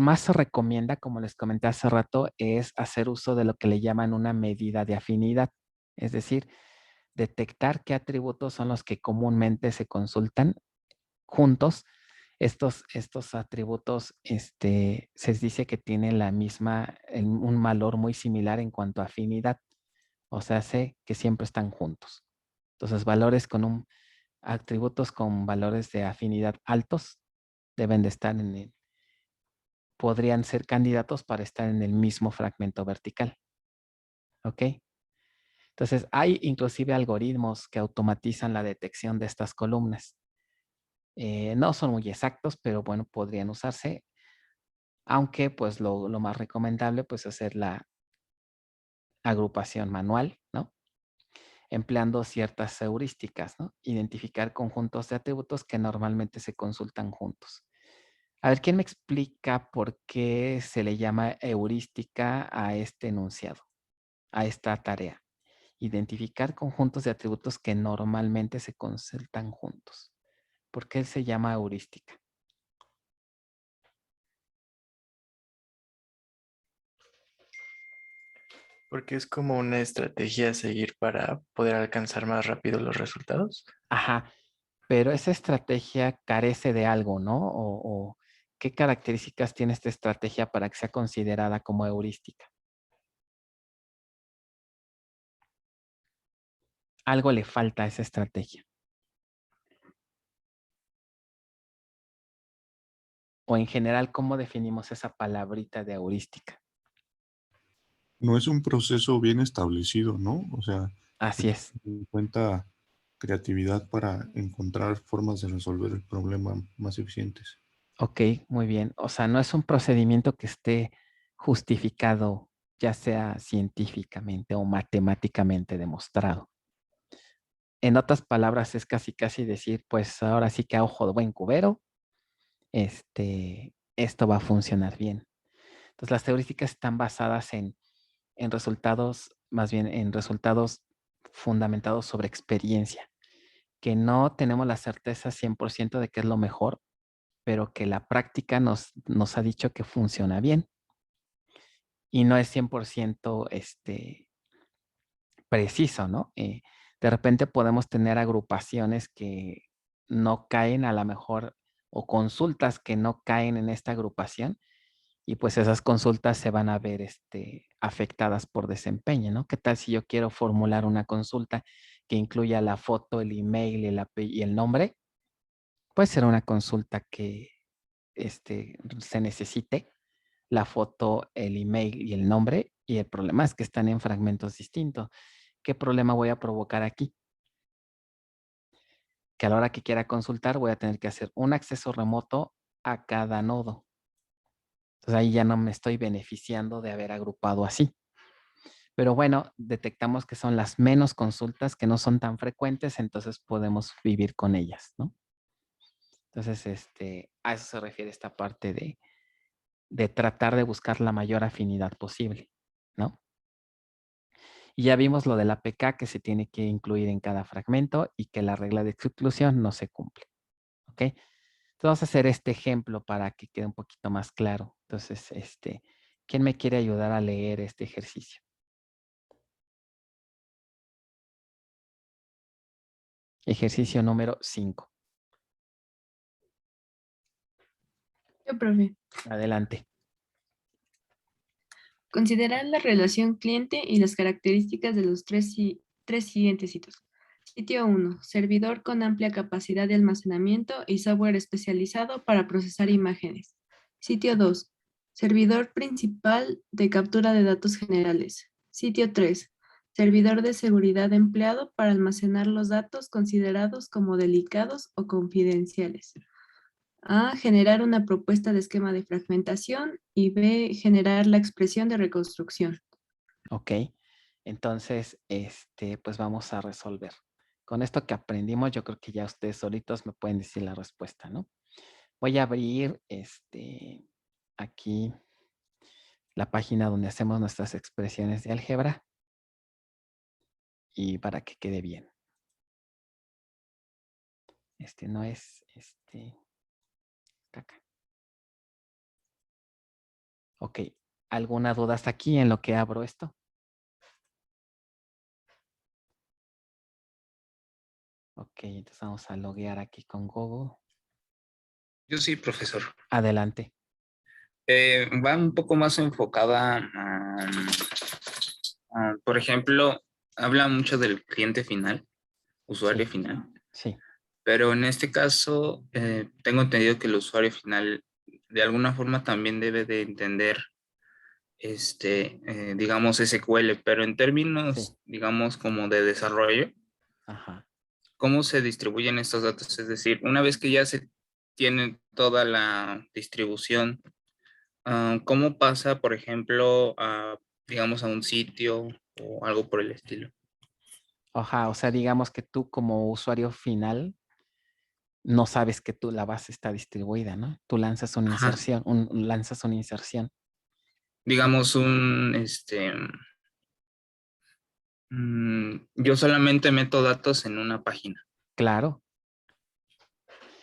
más se recomienda, como les comenté hace rato, es hacer uso de lo que le llaman una medida de afinidad. Es decir, detectar qué atributos son los que comúnmente se consultan juntos. Estos atributos se dice que tienen un valor muy similar en cuanto a afinidad. O sea, sé que siempre están juntos. Entonces, atributos con valores de afinidad altos deben de estar podrían ser candidatos para estar en el mismo fragmento vertical. ¿Ok? Entonces, hay inclusive algoritmos que automatizan la detección de estas columnas. No son muy exactos, pero bueno, podrían usarse. Aunque, pues, lo más recomendable, pues, hacer la agrupación manual, ¿no? Empleando ciertas heurísticas, ¿no? Identificar conjuntos de atributos que normalmente se consultan juntos. A ver, ¿quién me explica por qué se le llama heurística a este enunciado, a esta tarea? Identificar conjuntos de atributos que normalmente se consultan juntos. ¿Por qué se llama heurística? Porque es como una estrategia a seguir para poder alcanzar más rápido los resultados. Ajá, pero esa estrategia carece de algo, ¿no? O ¿qué características tiene esta estrategia para que sea considerada como heurística? Algo le falta a esa estrategia. O en general, ¿cómo definimos esa palabrita de heurística? No es un proceso bien establecido, ¿no? O sea, Así es. en cuenta creatividad para encontrar formas de resolver el problema más eficientes. Ok, muy bien. O sea, no es un procedimiento que esté justificado, ya sea científicamente o matemáticamente demostrado. En otras palabras, es casi decir, pues ahora sí que a ojo de buen cubero, esto va a funcionar bien. Entonces, las heurísticas están basadas en resultados, más bien en resultados fundamentados sobre experiencia, que no tenemos la certeza 100% de que es lo mejor, pero que la práctica nos ha dicho que funciona bien. Y no es 100% preciso, ¿no? De repente podemos tener agrupaciones que no caen a lo mejor o consultas que no caen en esta agrupación y pues esas consultas se van a ver afectadas por desempeño, ¿no? ¿Qué tal si yo quiero formular una consulta que incluya la foto, el email y el nombre? Puede ser una consulta que se necesite la foto, el email y el nombre, y el problema es que están en fragmentos distintos. ¿Qué problema voy a provocar aquí? Que a la hora que quiera consultar voy a tener que hacer un acceso remoto a cada nodo. Entonces ahí ya no me estoy beneficiando de haber agrupado así. Pero bueno, detectamos que son las menos consultas, que no son tan frecuentes, entonces podemos vivir con ellas, ¿no? Entonces, a eso se refiere esta parte de tratar de buscar la mayor afinidad posible, ¿no? Y ya vimos lo del APK que se tiene que incluir en cada fragmento y que la regla de exclusión no se cumple, ¿ok? Entonces vamos a hacer este ejemplo para que quede un poquito más claro. Entonces, ¿quién me quiere ayudar a leer este ejercicio? Ejercicio número 5. Yo, profe. Adelante. Considerar la relación cliente y las características de los tres siguientes sitios. Sitio 1. Servidor con amplia capacidad de almacenamiento y software especializado para procesar imágenes. Sitio 2. Servidor principal de captura de datos generales. Sitio 3. Servidor de seguridad empleado para almacenar los datos considerados como delicados o confidenciales. A, generar una propuesta de esquema de fragmentación y B, generar la expresión de reconstrucción. Ok, entonces, pues vamos a resolver. Con esto que aprendimos, yo creo que ya ustedes solitos me pueden decir la respuesta, ¿no? Voy a abrir, aquí la página donde hacemos nuestras expresiones de álgebra y para que quede bien. No es, está acá. Ok, ¿alguna duda hasta aquí en lo que abro esto? Ok, entonces vamos a loguear aquí con Google. Yo sí, profesor. Adelante. Va un poco más enfocada por ejemplo, habla mucho del cliente final, usuario Sí. final. Sí. Pero en este caso, tengo entendido que el usuario final de alguna forma también debe de entender, digamos, SQL, pero en términos, Sí. digamos, como de desarrollo, Ajá. ¿cómo se distribuyen estos datos? Es decir, una vez que ya se tiene toda la distribución, ¿cómo pasa, por ejemplo, digamos, a un sitio o algo por el estilo? Ajá, o sea, digamos que tú como usuario final no sabes que la base está distribuida, ¿no? Tú lanzas una Ajá. inserción, lanzas una inserción. Digamos yo solamente meto datos en una página. Claro.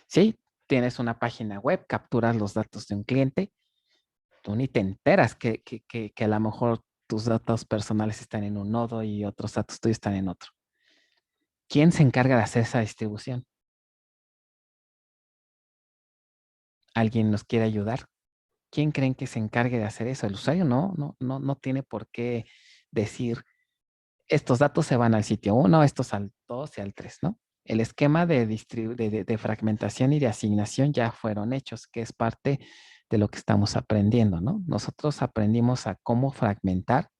Sí, tienes una página web, capturas los datos de un cliente, tú ni te enteras que a lo mejor tus datos personales están en un nodo y otros datos tuyos están en otro. ¿Quién se encarga de hacer esa distribución? ¿Alguien nos quiere ayudar? ¿Quién creen que se encargue de hacer eso? El usuario no tiene por qué decir, estos datos se van al sitio 1, estos al 2 y al 3, ¿no? El esquema de fragmentación y de asignación ya fueron hechos, que es parte de lo que estamos aprendiendo, ¿no? Nosotros aprendimos a cómo fragmentar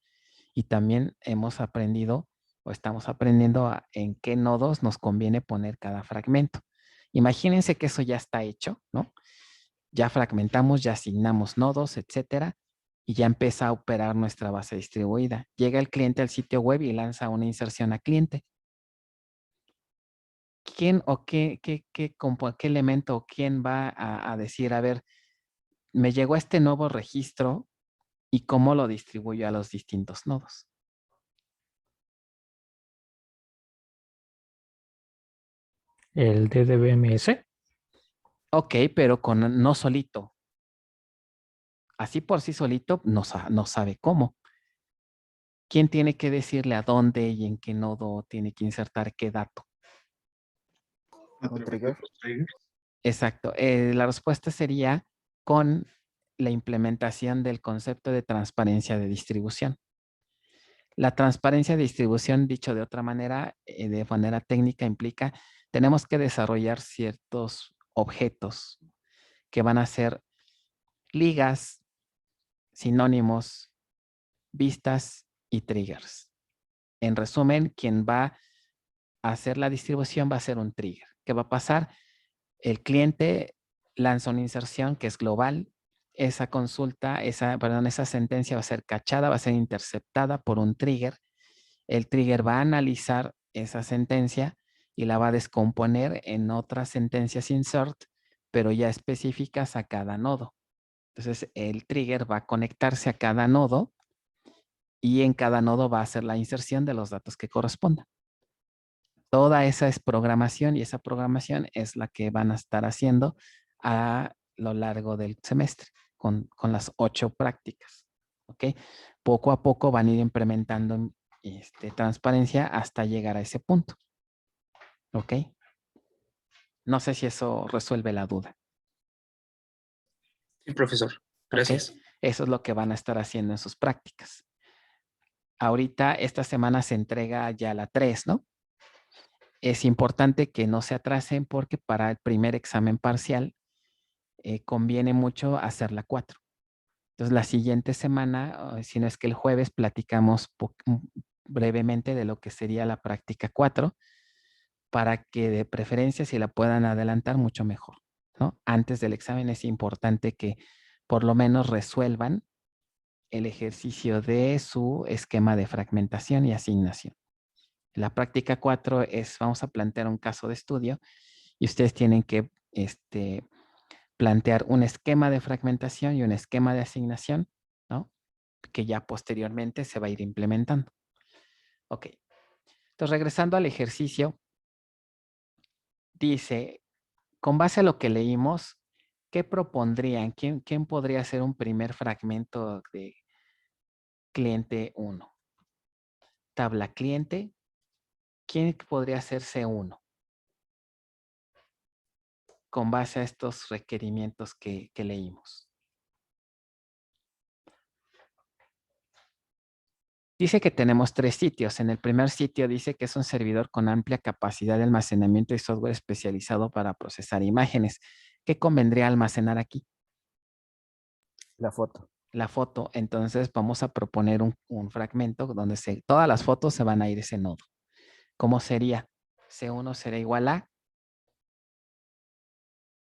y también hemos aprendido o estamos aprendiendo en qué nodos nos conviene poner cada fragmento. Imagínense que eso ya está hecho, ¿no? Ya fragmentamos, ya asignamos nodos, etcétera, y ya empieza a operar nuestra base distribuida. Llega el cliente al sitio web y lanza una inserción a cliente. ¿Quién o qué elemento o quién va a decir, a ver, me llegó este nuevo registro y cómo lo distribuyo a los distintos nodos? El DDBMS. Ok, pero no solito. Así por sí solito no sabe cómo. ¿Quién tiene que decirle a dónde y en qué nodo tiene que insertar qué dato? ¿Un trigger? Exacto. La respuesta sería con la implementación del concepto de transparencia de distribución. La transparencia de distribución, dicho de otra manera, de manera técnica, implica tenemos que desarrollar ciertos objetos que van a ser ligas, sinónimos, vistas y triggers. En resumen, quien va a hacer la distribución va a ser un trigger. ¿Qué va a pasar? El cliente lanza una inserción que es global. Esa consulta, esa sentencia va a ser cachada, va a ser interceptada por un trigger. El trigger va a analizar esa sentencia y la va a descomponer en otras sentencias insert, pero ya específicas a cada nodo. Entonces, el trigger va a conectarse a cada nodo y en cada nodo va a hacer la inserción de los datos que correspondan. Toda esa es programación y esa programación es la que van a estar haciendo a lo largo del semestre con las 8 prácticas. ¿Ok? Poco a poco van a ir implementando transparencia hasta llegar a ese punto. ¿Ok? No sé si eso resuelve la duda. Sí, profesor. Gracias. ¿Ok? Eso es lo que van a estar haciendo en sus prácticas. Ahorita, esta semana se entrega ya la 3, ¿no? Es importante que no se atrasen porque para el primer examen parcial conviene mucho hacer la 4. Entonces, la siguiente semana, si no es que el jueves, platicamos brevemente de lo que sería la práctica 4 para que de preferencia si la puedan adelantar mucho mejor, ¿no? Antes del examen es importante que por lo menos resuelvan el ejercicio de su esquema de fragmentación y asignación. La práctica 4 vamos a plantear un caso de estudio y ustedes tienen que plantear un esquema de fragmentación y un esquema de asignación, ¿no? Que ya posteriormente se va a ir implementando. Ok. Entonces, regresando al ejercicio, dice, con base a lo que leímos, ¿qué propondrían? ¿Quién podría ser un primer fragmento de cliente 1? Tabla cliente. ¿Quién podría ser C1? Con base a estos requerimientos que leímos. Dice que tenemos 3 sitios. En el primer sitio dice que es un servidor con amplia capacidad de almacenamiento y software especializado para procesar imágenes. ¿Qué convendría almacenar aquí? La foto. La foto. Entonces vamos a proponer un fragmento donde todas las fotos se van a ir a ese nodo. ¿Cómo sería? C1 será igual a,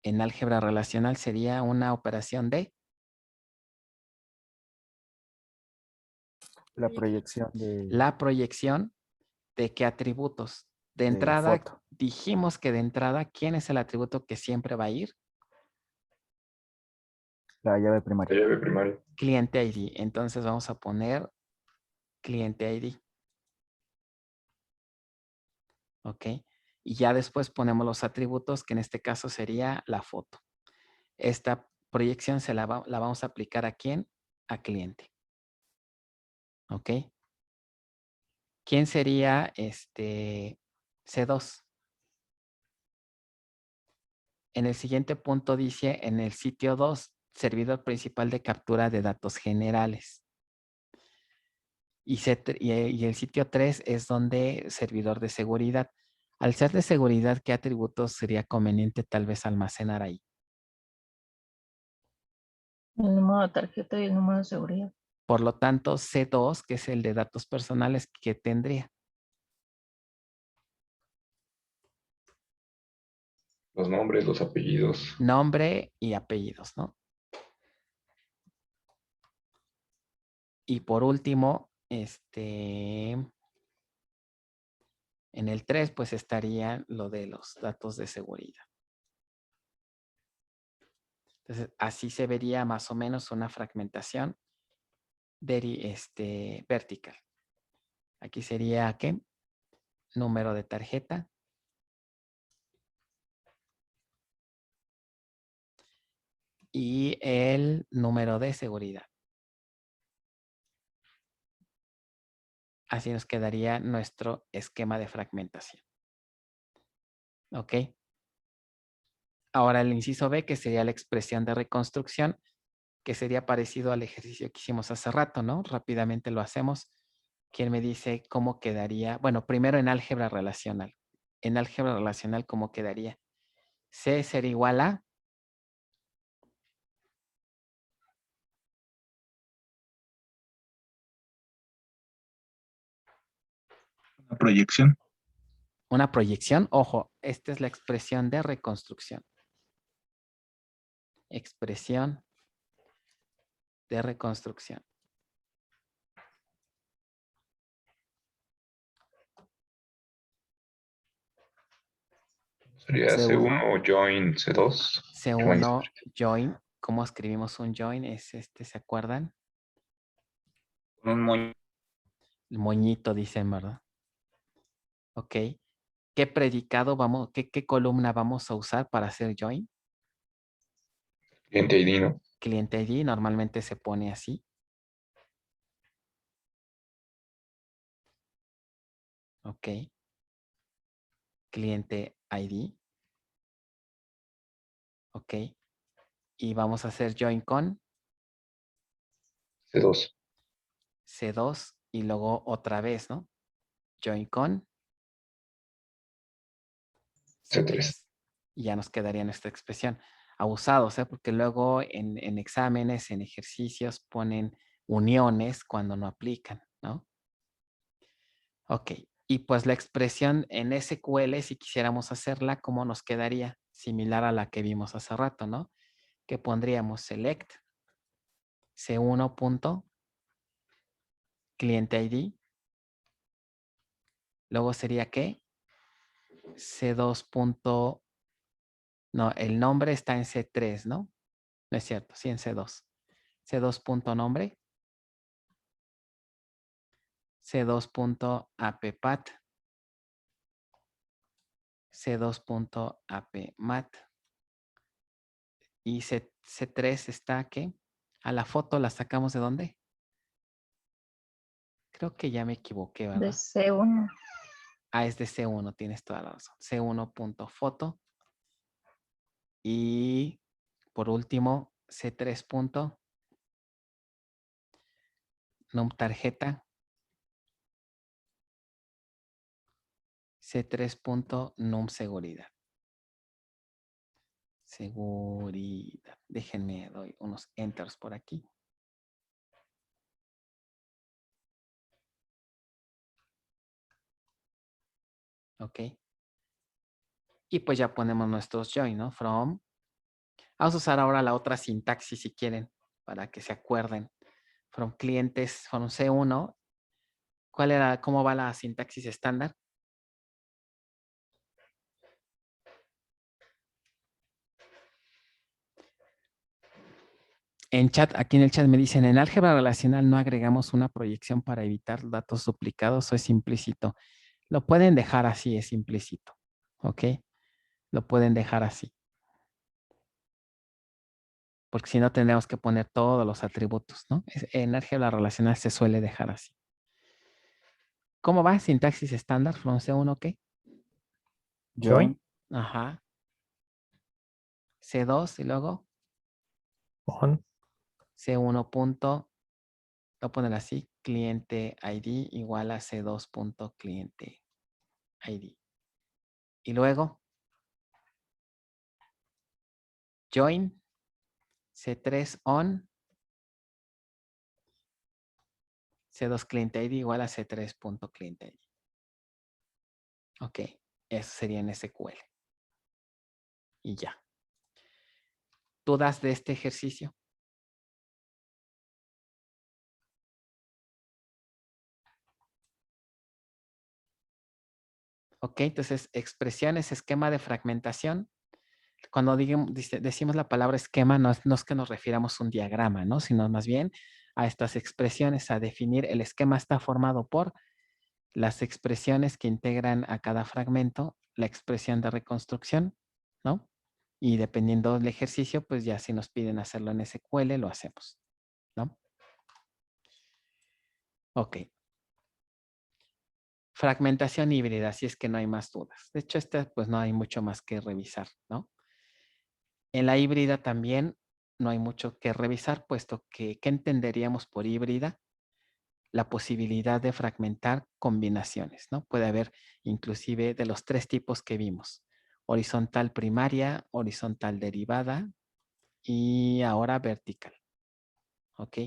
en álgebra relacional sería una operación de La proyección la proyección de qué atributos. De de entrada, foto. dijimos que de entrada, ¿quién es el atributo que siempre va a ir? La llave La primaria. llave primaria. Cliente ID. Entonces vamos a poner cliente ID. ¿Ok? Y ya después ponemos los atributos, que en este caso sería la foto. Esta proyección la vamos a aplicar ¿a quién? A cliente. ¿Ok? ¿Quién sería C2? En el siguiente punto dice, en el sitio 2, servidor principal de captura de datos generales. Y el sitio 3 es donde servidor de seguridad. Al ser de seguridad, ¿qué atributos sería conveniente tal vez almacenar ahí? El número de tarjeta y el número de seguridad. Por lo tanto, C2, que es el de datos personales, ¿qué tendría? Los nombres, los apellidos. Nombre y apellidos, ¿no? Y por último, en el 3, pues estaría lo de los datos de seguridad. Entonces, así se vería más o menos una fragmentación vertical. Aquí sería, ¿qué? Número de tarjeta. Y el número de seguridad. Así nos quedaría nuestro esquema de fragmentación. ¿Ok? Ahora el inciso B, que sería la expresión de reconstrucción, que sería parecido al ejercicio que hicimos hace rato, ¿no? Rápidamente lo hacemos. ¿Quién me dice cómo quedaría? Bueno, primero en álgebra relacional. En álgebra relacional, ¿cómo quedaría? C será igual a... Una proyección. Una proyección. Ojo, esta es la expresión de reconstrucción. Expresión de reconstrucción. Sería C1 join C2. C1 join. ¿Cómo escribimos un join? Es ¿se acuerdan? Un moño. El moñito, dicen, ¿verdad? Ok. ¿Qué predicado vamos, qué columna vamos a usar para hacer join? Cliente ID, ¿no? Cliente ID normalmente se pone así. Ok. Cliente ID. Ok. Y vamos a hacer join con C2. C2 y luego otra vez, ¿no? Join con C3. Y ya nos quedaría nuestra expresión. Abusados, ¿eh? Porque luego en exámenes, en ejercicios ponen uniones cuando no aplican, ¿no? Ok. Y pues la expresión en SQL, si quisiéramos hacerla, ¿cómo nos quedaría? Similar a la que vimos hace rato, ¿no? Que pondríamos select C1 punto cliente ID. Luego sería ¿qué? C2 punto... No, el nombre está en C3, ¿no? No es cierto, sí en C2. C2 punto nombre. C2.appmat. C2.appmat. Y C3 está ¿qué? A la foto la sacamos ¿de dónde? Creo que ya me equivoqué, De ¿verdad? C1. Ah, es de C1, tienes toda la razón. C1.foto. Y por último, C3. Num tarjeta. C3.num seguridad. Seguridad. Déjenme, doy unos enters por aquí. Ok. Y pues ya ponemos nuestros join, ¿no? From. Vamos a usar ahora la otra sintaxis si quieren, para que se acuerden. From clientes, from C1. ¿Cuál era, cómo va la sintaxis estándar? En chat, aquí en el chat me dicen, en álgebra relacional no agregamos una proyección para evitar datos duplicados o es implícito. Lo pueden dejar así, es implícito. ¿Ok? Lo pueden dejar así. Porque si no tendríamos que poner todos los atributos, ¿no? En álgebra relacional se suele dejar así. ¿Cómo va? Sintaxis estándar, from C1, ¿qué? Join. Ajá. C2 y luego On. C1 punto, lo ponen así, cliente ID igual a C2 punto cliente ID. Y luego join C3 on C2 cliente ID igual a C3 punto cliente ID. Ok, eso sería en SQL. Y ya. ¿Dudas de este ejercicio? Ok, entonces expresiones, esquema de fragmentación. Cuando decimos la palabra esquema, no es que nos refiramos a un diagrama, ¿no? Sino más bien a estas expresiones, a definir. El esquema está formado por las expresiones que integran a cada fragmento, la expresión de reconstrucción, ¿no? Y dependiendo del ejercicio, pues ya si nos piden hacerlo en SQL, lo hacemos, ¿no? Ok. Fragmentación híbrida, si es que no hay más dudas. De hecho, pues no hay mucho más que revisar, ¿no? En la híbrida también no hay mucho que revisar, puesto que, ¿qué entenderíamos por híbrida? La posibilidad de fragmentar combinaciones, ¿no? Puede haber inclusive de los 3 tipos que vimos. Horizontal primaria, horizontal derivada y ahora vertical. ¿Ok?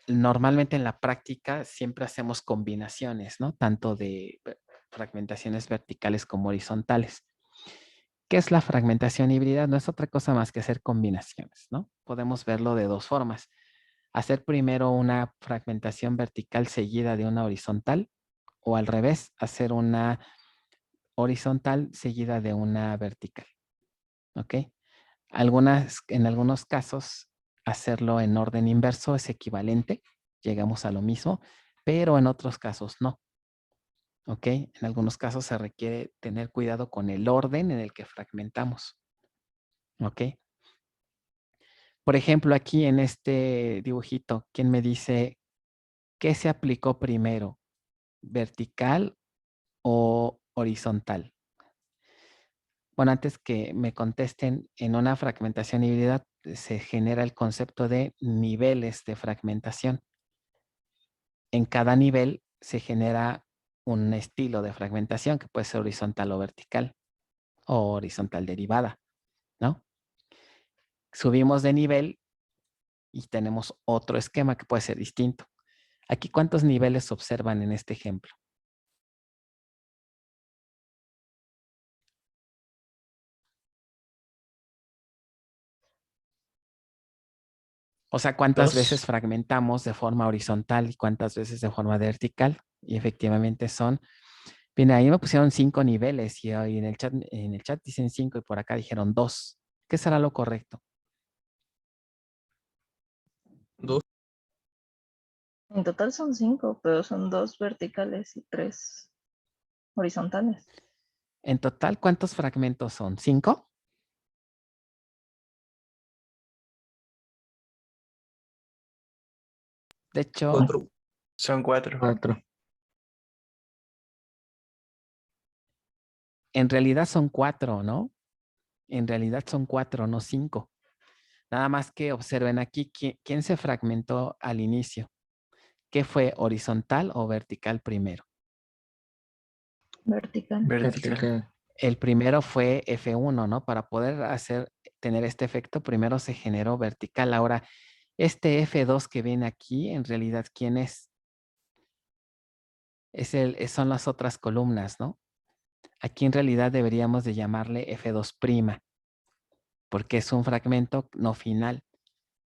Normalmente en la práctica siempre hacemos combinaciones, ¿no? Tanto de fragmentaciones verticales como horizontales. ¿Qué es la fragmentación híbrida? No es otra cosa más que hacer combinaciones, ¿no? Podemos verlo de 2 formas. Hacer primero una fragmentación vertical seguida de una horizontal o al revés, hacer una horizontal seguida de una vertical. ¿Ok? En algunos casos, hacerlo en orden inverso es equivalente, llegamos a lo mismo, pero en otros casos no. ¿Ok? En algunos casos se requiere tener cuidado con el orden en el que fragmentamos. ¿Ok? Por ejemplo, aquí en este dibujito, ¿quién me dice qué se aplicó primero? ¿Vertical o horizontal? Bueno, antes que me contesten, en una fragmentación híbrida se genera el concepto de niveles de fragmentación. En cada nivel se genera un estilo de fragmentación que puede ser horizontal o vertical o horizontal derivada, ¿no? Subimos de nivel y tenemos otro esquema que puede ser distinto. Aquí, ¿cuántos niveles se observan en este ejemplo? O sea, ¿cuántas 2. veces fragmentamos de forma horizontal y cuántas veces de forma vertical? Y efectivamente son, bien, ahí me pusieron 5 niveles y ahí en el chat dicen 5 y por acá dijeron 2. ¿Qué será lo correcto? 2. En total son 5, pero son 2 verticales y 3 horizontales. En total, ¿cuántos fragmentos son? ¿5? De hecho, 4. Son 4. 4. en realidad son 4, ¿no? En realidad son 4, no 5. Nada más que observen aquí quién se fragmentó al inicio. ¿Qué fue, horizontal o vertical primero? Vertical. Vertical. El primero fue F1, ¿no? Para poder tener este efecto, primero se generó vertical. Ahora, este F2 que viene aquí, en realidad, ¿quién es? Son las otras columnas, ¿no? Aquí en realidad deberíamos de llamarle F2', porque es un fragmento no final,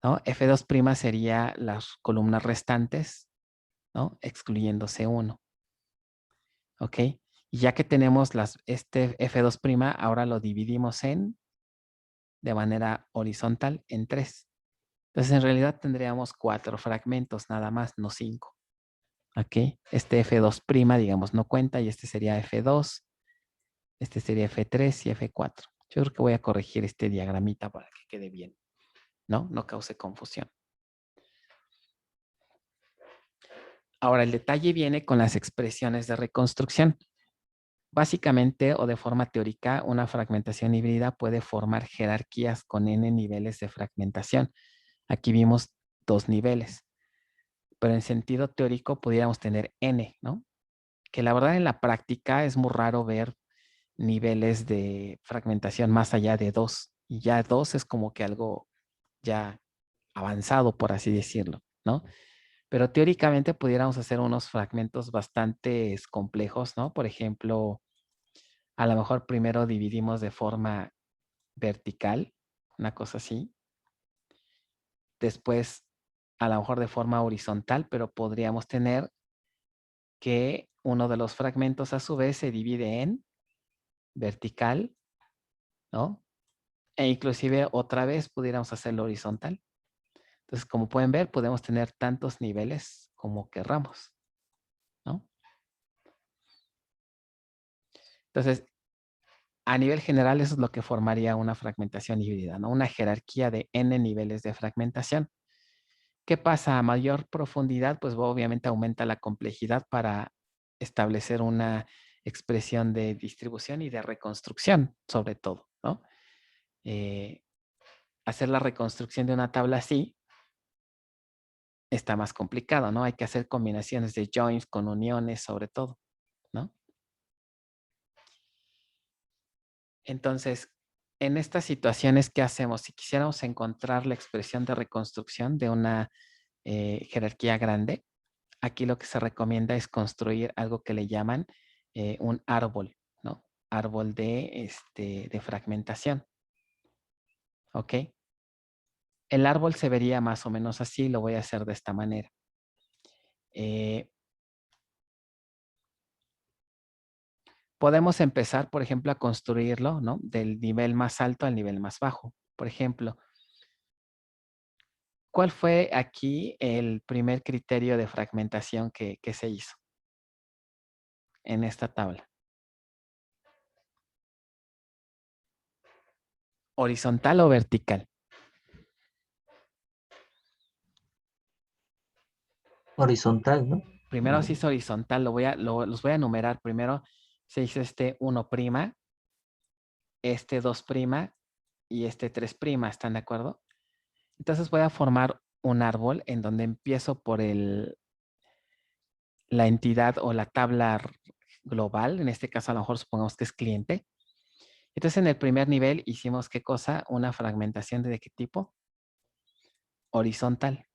¿no? F2' sería las columnas restantes, ¿no? Excluyendo C1. ¿Ok? Y ya que tenemos este F2', ahora lo dividimos de manera horizontal en 3. Entonces, en realidad tendríamos 4 fragmentos nada más, no 5. Aquí, este F2', digamos, no cuenta y este sería F2, este sería F3 y F4. Yo creo que voy a corregir este diagramita para que quede bien, ¿no? No cause confusión. Ahora, el detalle viene con las expresiones de reconstrucción. Básicamente, o de forma teórica, una fragmentación híbrida puede formar jerarquías con n niveles de fragmentación. Aquí vimos 2 niveles, pero en sentido teórico pudiéramos tener n, ¿no? Que la verdad en la práctica es muy raro ver niveles de fragmentación más allá de 2. Y ya 2 es como que algo ya avanzado, por así decirlo, ¿no? Pero teóricamente pudiéramos hacer unos fragmentos bastante complejos, ¿no? Por ejemplo, a lo mejor primero dividimos de forma vertical, una cosa así. Después, a lo mejor de forma horizontal, pero podríamos tener que uno de los fragmentos a su vez se divide en vertical, ¿no? E inclusive otra vez pudiéramos hacerlo horizontal. Entonces, como pueden ver, podemos tener tantos niveles como querramos, ¿no? Entonces, a nivel general, eso es lo que formaría una fragmentación híbrida, ¿no? Una jerarquía de n niveles de fragmentación. ¿Qué pasa? A mayor profundidad, pues obviamente aumenta la complejidad para establecer una expresión de distribución y de reconstrucción, sobre todo, ¿no? Hacer la reconstrucción de una tabla así está más complicado, ¿no? Hay que hacer combinaciones de joins con uniones, sobre todo, ¿no? Entonces, en estas situaciones, ¿qué hacemos? Si quisiéramos encontrar la expresión de reconstrucción de una jerarquía grande, aquí lo que se recomienda es construir algo que le llaman un árbol, ¿no? Árbol de fragmentación. ¿Ok? El árbol se vería más o menos así, lo voy a hacer de esta manera. Podemos empezar, por ejemplo, a construirlo, ¿no? Del nivel más alto al nivel más bajo. Por ejemplo, ¿cuál fue aquí el primer criterio de fragmentación que se hizo en esta tabla? ¿Horizontal o vertical? Horizontal, ¿no? Primero se hizo horizontal, los voy a enumerar. Primero se hizo este 1', este 2' y este 3', ¿están de acuerdo? Entonces voy a formar un árbol en donde empiezo por la entidad o la tabla global. En este caso a lo mejor supongamos que es cliente. Entonces en el primer nivel hicimos ¿qué cosa? Una fragmentación de qué tipo? Horizontal,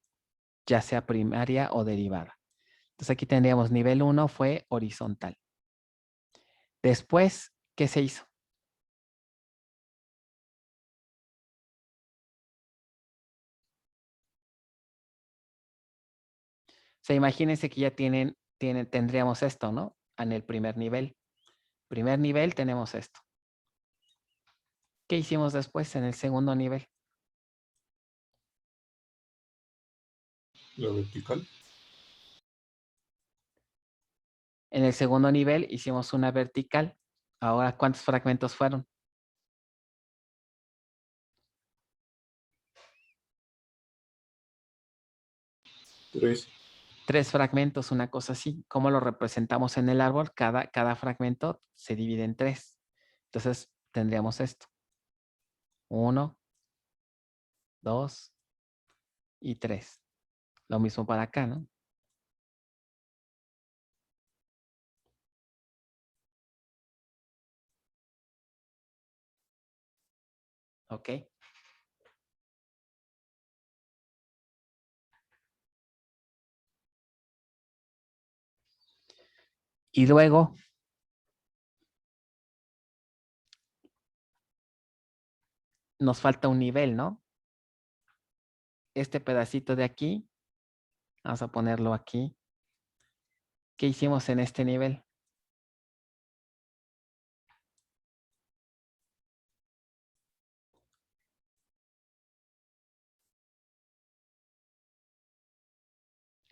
ya sea primaria o derivada. Entonces aquí tendríamos nivel 1 fue horizontal. Después, ¿qué se hizo? O sea, imagínense que ya tendríamos esto, ¿no? En el primer nivel. Primer nivel tenemos esto. ¿Qué hicimos después en el segundo nivel? La vertical. En el segundo nivel hicimos una vertical. Ahora, ¿cuántos fragmentos fueron? 3. 3 fragmentos, una cosa así. ¿Cómo lo representamos en el árbol? Cada fragmento se divide en 3. Entonces, tendríamos esto. 1, 2 y 3. Lo mismo para acá, ¿no? Ok. Y luego, nos falta un nivel, ¿no? Este pedacito de aquí, vamos a ponerlo aquí. ¿Qué hicimos en este nivel?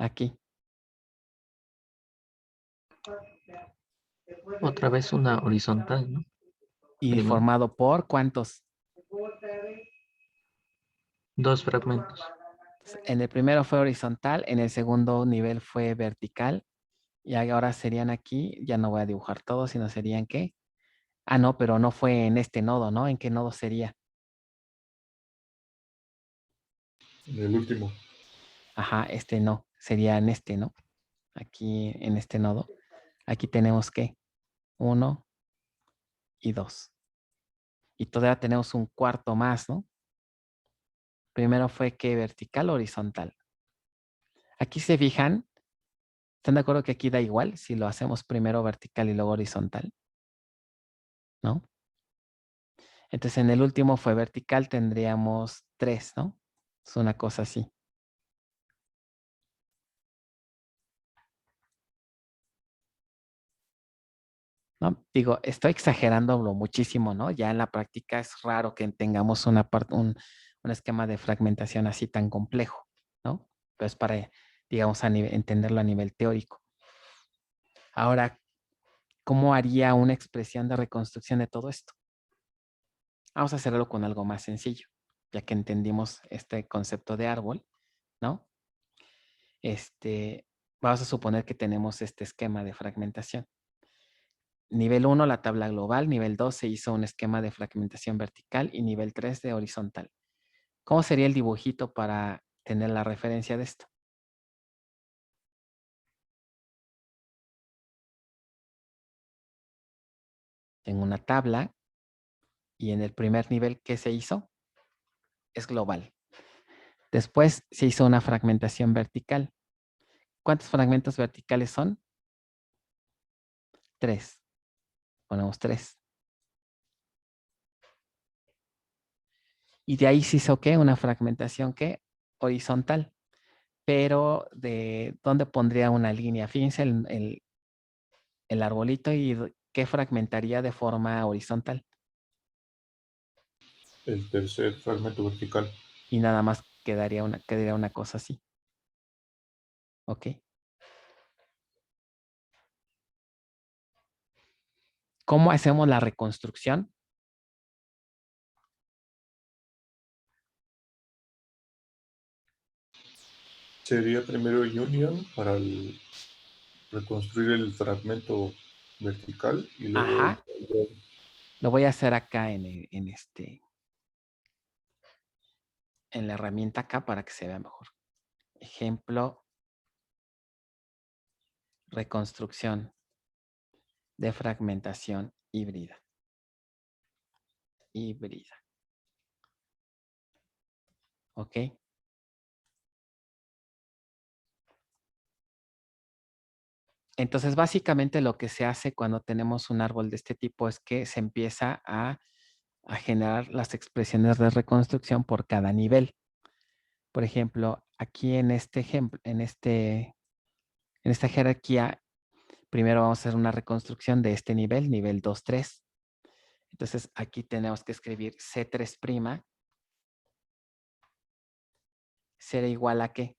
Aquí. Otra vez una horizontal, ¿no? ¿Y Primero. formado por cuántos? 2 fragmentos. En el primero fue horizontal, en el segundo nivel fue vertical. Y ahora serían aquí, ya no voy a dibujar todo, sino serían ¿qué? Ah, no, pero no fue en este nodo, ¿no? ¿En qué nodo sería? En el último. Ajá, este no, sería en este, ¿no? Aquí en este nodo. Aquí tenemos ¿qué? 1 y 2. Y todavía tenemos un cuarto más, ¿no? Primero fue ¿qué? Vertical o horizontal. Aquí se fijan, ¿están de acuerdo que aquí da igual si lo hacemos primero vertical y luego horizontal? ¿No? Entonces en el último fue vertical, tendríamos 3, ¿no? Es una cosa así. ¿No? Digo, estoy exagerándolo muchísimo, ¿no? Ya en la práctica es raro que tengamos un esquema de fragmentación así tan complejo, ¿no? Pero es para, digamos, entenderlo a nivel teórico. Ahora, ¿cómo haría una expresión de reconstrucción de todo esto? Vamos a hacerlo con algo más sencillo, ya que entendimos este concepto de árbol, ¿no? Vamos a suponer que tenemos este esquema de fragmentación. Nivel 1, la tabla global. Nivel 2, se hizo un esquema de fragmentación vertical. Y nivel 3, de horizontal. ¿Cómo sería el dibujito para tener la referencia de esto? Tengo una tabla. Y en el primer nivel, ¿qué se hizo? Es global. Después se hizo una fragmentación vertical. ¿Cuántos fragmentos verticales son? 3. Ponemos 3. Y de ahí se hizo ¿qué? Una fragmentación ¿qué? Horizontal. Pero ¿de dónde pondría una línea? Fíjense el arbolito y ¿qué fragmentaría de forma horizontal? El tercer fragmento vertical. Y nada más quedaría una cosa así. ¿Ok? ¿Cómo hacemos la reconstrucción? Sería primero union para reconstruir el fragmento vertical y luego Ajá. Lo voy a hacer acá en la herramienta acá para que se vea mejor. Ejemplo, reconstrucción de fragmentación híbrida. ¿Ok? Entonces, básicamente lo que se hace cuando tenemos un árbol de este tipo es que se empieza a generar las expresiones de reconstrucción por cada nivel. Por ejemplo, aquí en este ejemplo, en esta jerarquía, primero vamos a hacer una reconstrucción de este nivel, nivel 2, 3. Entonces, aquí tenemos que escribir C3' será igual a ¿qué?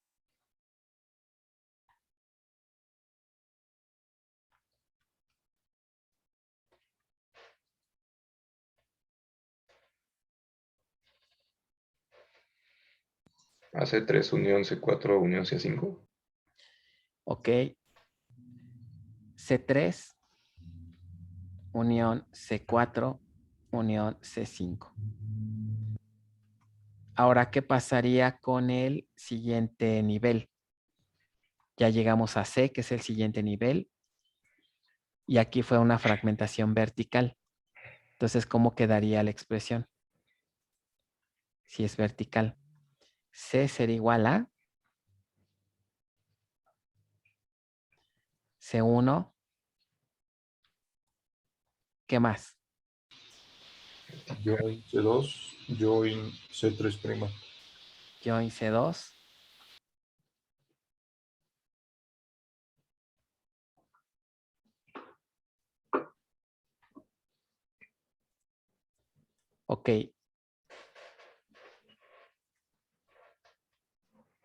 A C3 unión C4 unión C5. Ok. C3 unión C4 unión C5. Ahora, ¿qué pasaría con el siguiente nivel? Ya llegamos a C, que es el siguiente nivel. Y aquí fue una fragmentación vertical. Entonces, ¿cómo quedaría la expresión? Si es vertical. C será igual a C1. ¿Qué más? Join C2, join C3'. Join C2. Ok.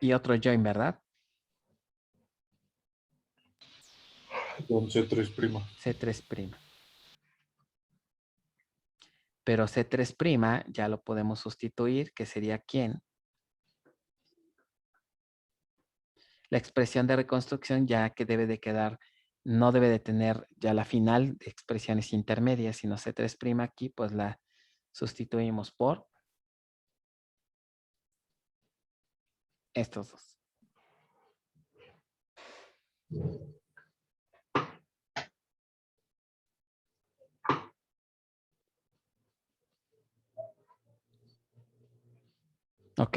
Y otro join, ¿verdad? Con C3'. C3'. Pero C3' ya lo podemos sustituir, que sería ¿quién? La expresión de reconstrucción ya que debe de quedar, no debe de tener ya la final de expresiones intermedias, sino C3' aquí, pues la sustituimos por estos dos. ¿Ok?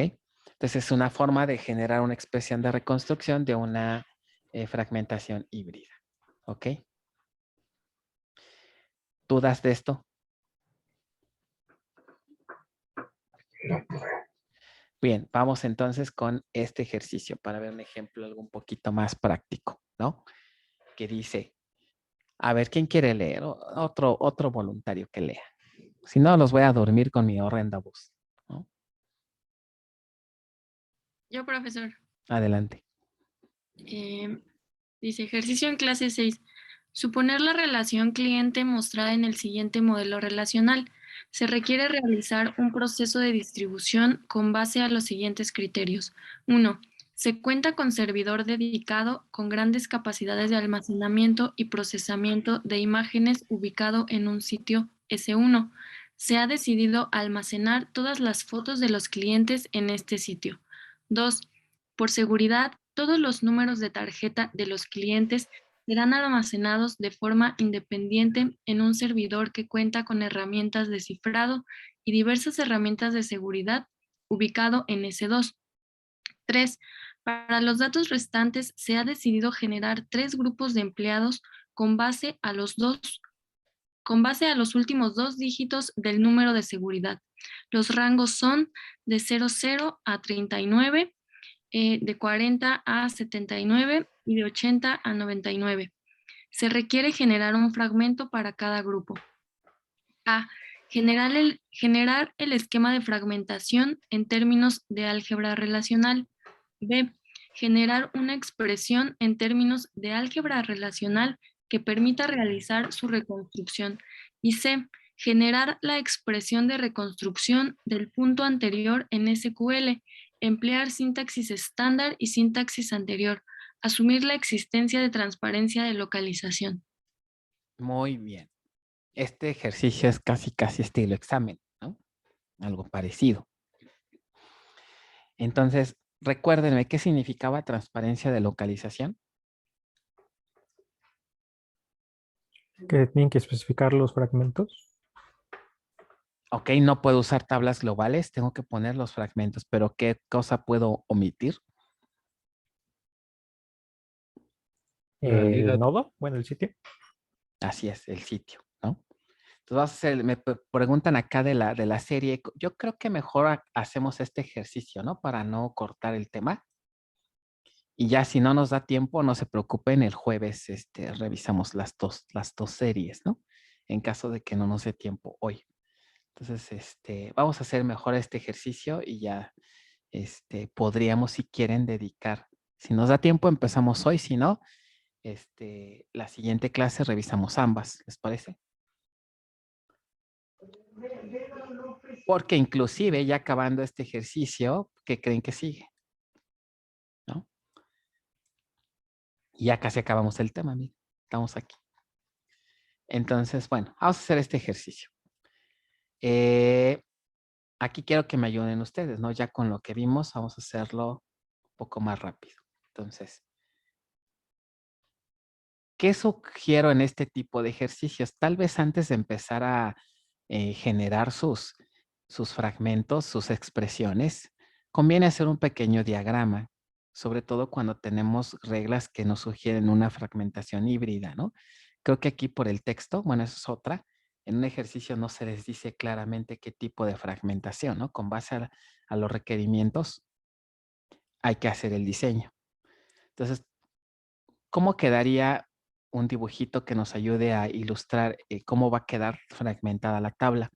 Entonces es una forma de generar una expresión de reconstrucción de una fragmentación híbrida. ¿Ok? ¿Dudas de esto? Bien, vamos entonces con este ejercicio para ver un ejemplo algo un poquito más práctico, ¿no? Que dice, a ver, ¿quién quiere leer? Otro voluntario que lea. Si no, los voy a dormir con mi horrenda voz, ¿no? Yo, profesor. Adelante. Dice, ejercicio en clase 6. Suponer la relación cliente mostrada en el siguiente modelo relacional. Se requiere realizar un proceso de distribución con base a los siguientes criterios. 1. Se cuenta con servidor dedicado con grandes capacidades de almacenamiento y procesamiento de imágenes ubicado en un sitio S1. Se ha decidido almacenar todas las fotos de los clientes en este sitio. 2. Por seguridad, todos los números de tarjeta de los clientes serán almacenados de forma independiente en un servidor que cuenta con herramientas de cifrado y diversas herramientas de seguridad ubicado en S2. 3. Para los datos restantes se ha decidido generar 3 grupos de empleados con base a los últimos 2 dígitos del número de seguridad. Los rangos son de 00 a 39, de 40 a 79 y de 80 a 99. Se requiere generar un fragmento para cada grupo. A. Generar el esquema de fragmentación en términos de álgebra relacional. B. Generar una expresión en términos de álgebra relacional que permita realizar su reconstrucción. Y C. Generar la expresión de reconstrucción del punto anterior en SQL. Emplear sintaxis estándar y sintaxis anterior. Asumir la existencia de transparencia de localización. Muy bien. Este ejercicio es casi estilo examen, ¿no? Algo parecido. Entonces, recuérdenme, ¿qué significaba transparencia de localización? Que tienen que especificar los fragmentos. Ok, no puedo usar tablas globales, tengo que poner los fragmentos, pero ¿qué cosa puedo omitir? El nodo, bueno, el sitio. Así es, el sitio, ¿no? Entonces, me preguntan acá de la serie. Yo creo que mejor hacemos este ejercicio, ¿no? Para no cortar el tema. Y ya si no nos da tiempo, no se preocupen, el jueves revisamos las dos series, ¿no? En caso de que no nos dé tiempo hoy. Entonces, vamos a hacer mejor este ejercicio y ya podríamos, si quieren, dedicar. Si nos da tiempo, empezamos hoy. Si no, la siguiente clase revisamos ambas. ¿Les parece? Porque inclusive ya acabando este ejercicio, ¿qué creen que sigue? ¿No? Y ya casi acabamos el tema, miren. Estamos aquí. Entonces, bueno, vamos a hacer este ejercicio. Aquí quiero que me ayuden ustedes, ¿no? Ya con lo que vimos, vamos a hacerlo un poco más rápido. Entonces, ¿qué sugiero en este tipo de ejercicios? Tal vez antes de empezar a generar sus fragmentos, sus expresiones, conviene hacer un pequeño diagrama, sobre todo cuando tenemos reglas que nos sugieren una fragmentación híbrida, ¿no? Creo que aquí por el texto, bueno, eso es otra, en un ejercicio no se les dice claramente qué tipo de fragmentación, ¿no? Con base a los requerimientos hay que hacer el diseño. Entonces, ¿cómo quedaría un dibujito que nos ayude a ilustrar cómo va a quedar fragmentada la tabla?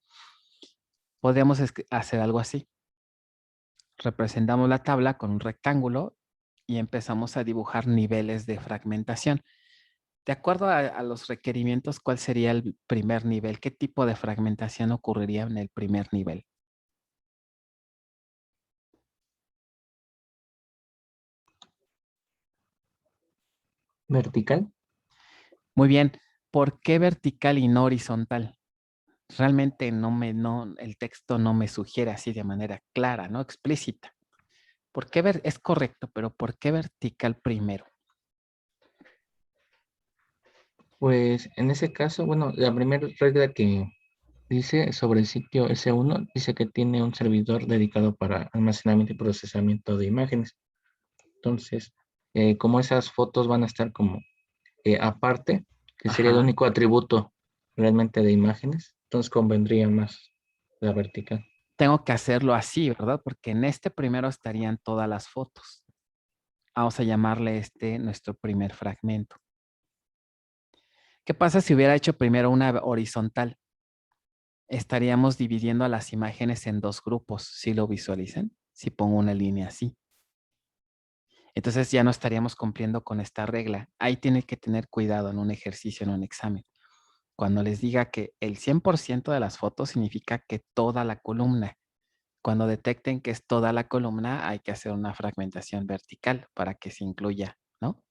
Podríamos hacer algo así. Representamos la tabla con un rectángulo y empezamos a dibujar niveles de fragmentación. De acuerdo a los requerimientos, ¿cuál sería el primer nivel? ¿Qué tipo de fragmentación ocurriría en el primer nivel? Vertical. Muy bien. ¿Por qué vertical y no horizontal? Realmente el texto no me sugiere así de manera clara, ¿no? Explícita. ¿Por qué es correcto, pero ¿por qué vertical primero? Pues en ese caso, bueno, la primera regla que dice sobre el sitio S1, dice que tiene un servidor dedicado para almacenamiento y procesamiento de imágenes. Entonces, como esas fotos van a estar como aparte, que sería el Ajá. único atributo realmente de imágenes, entonces convendría más la vertical. Tengo que hacerlo así, ¿verdad? Porque en este primero estarían todas las fotos. Vamos a llamarle nuestro primer fragmento. ¿Qué pasa si hubiera hecho primero una horizontal? Estaríamos dividiendo a las imágenes en dos grupos. ¿Sí lo visualizan? Si pongo una línea así. Entonces ya no estaríamos cumpliendo con esta regla. Ahí tiene que tener cuidado en un ejercicio, en un examen. Cuando les diga que el 100% de las fotos significa que toda la columna. Cuando detecten que es toda la columna, hay que hacer una fragmentación vertical para que se incluya, ¿no?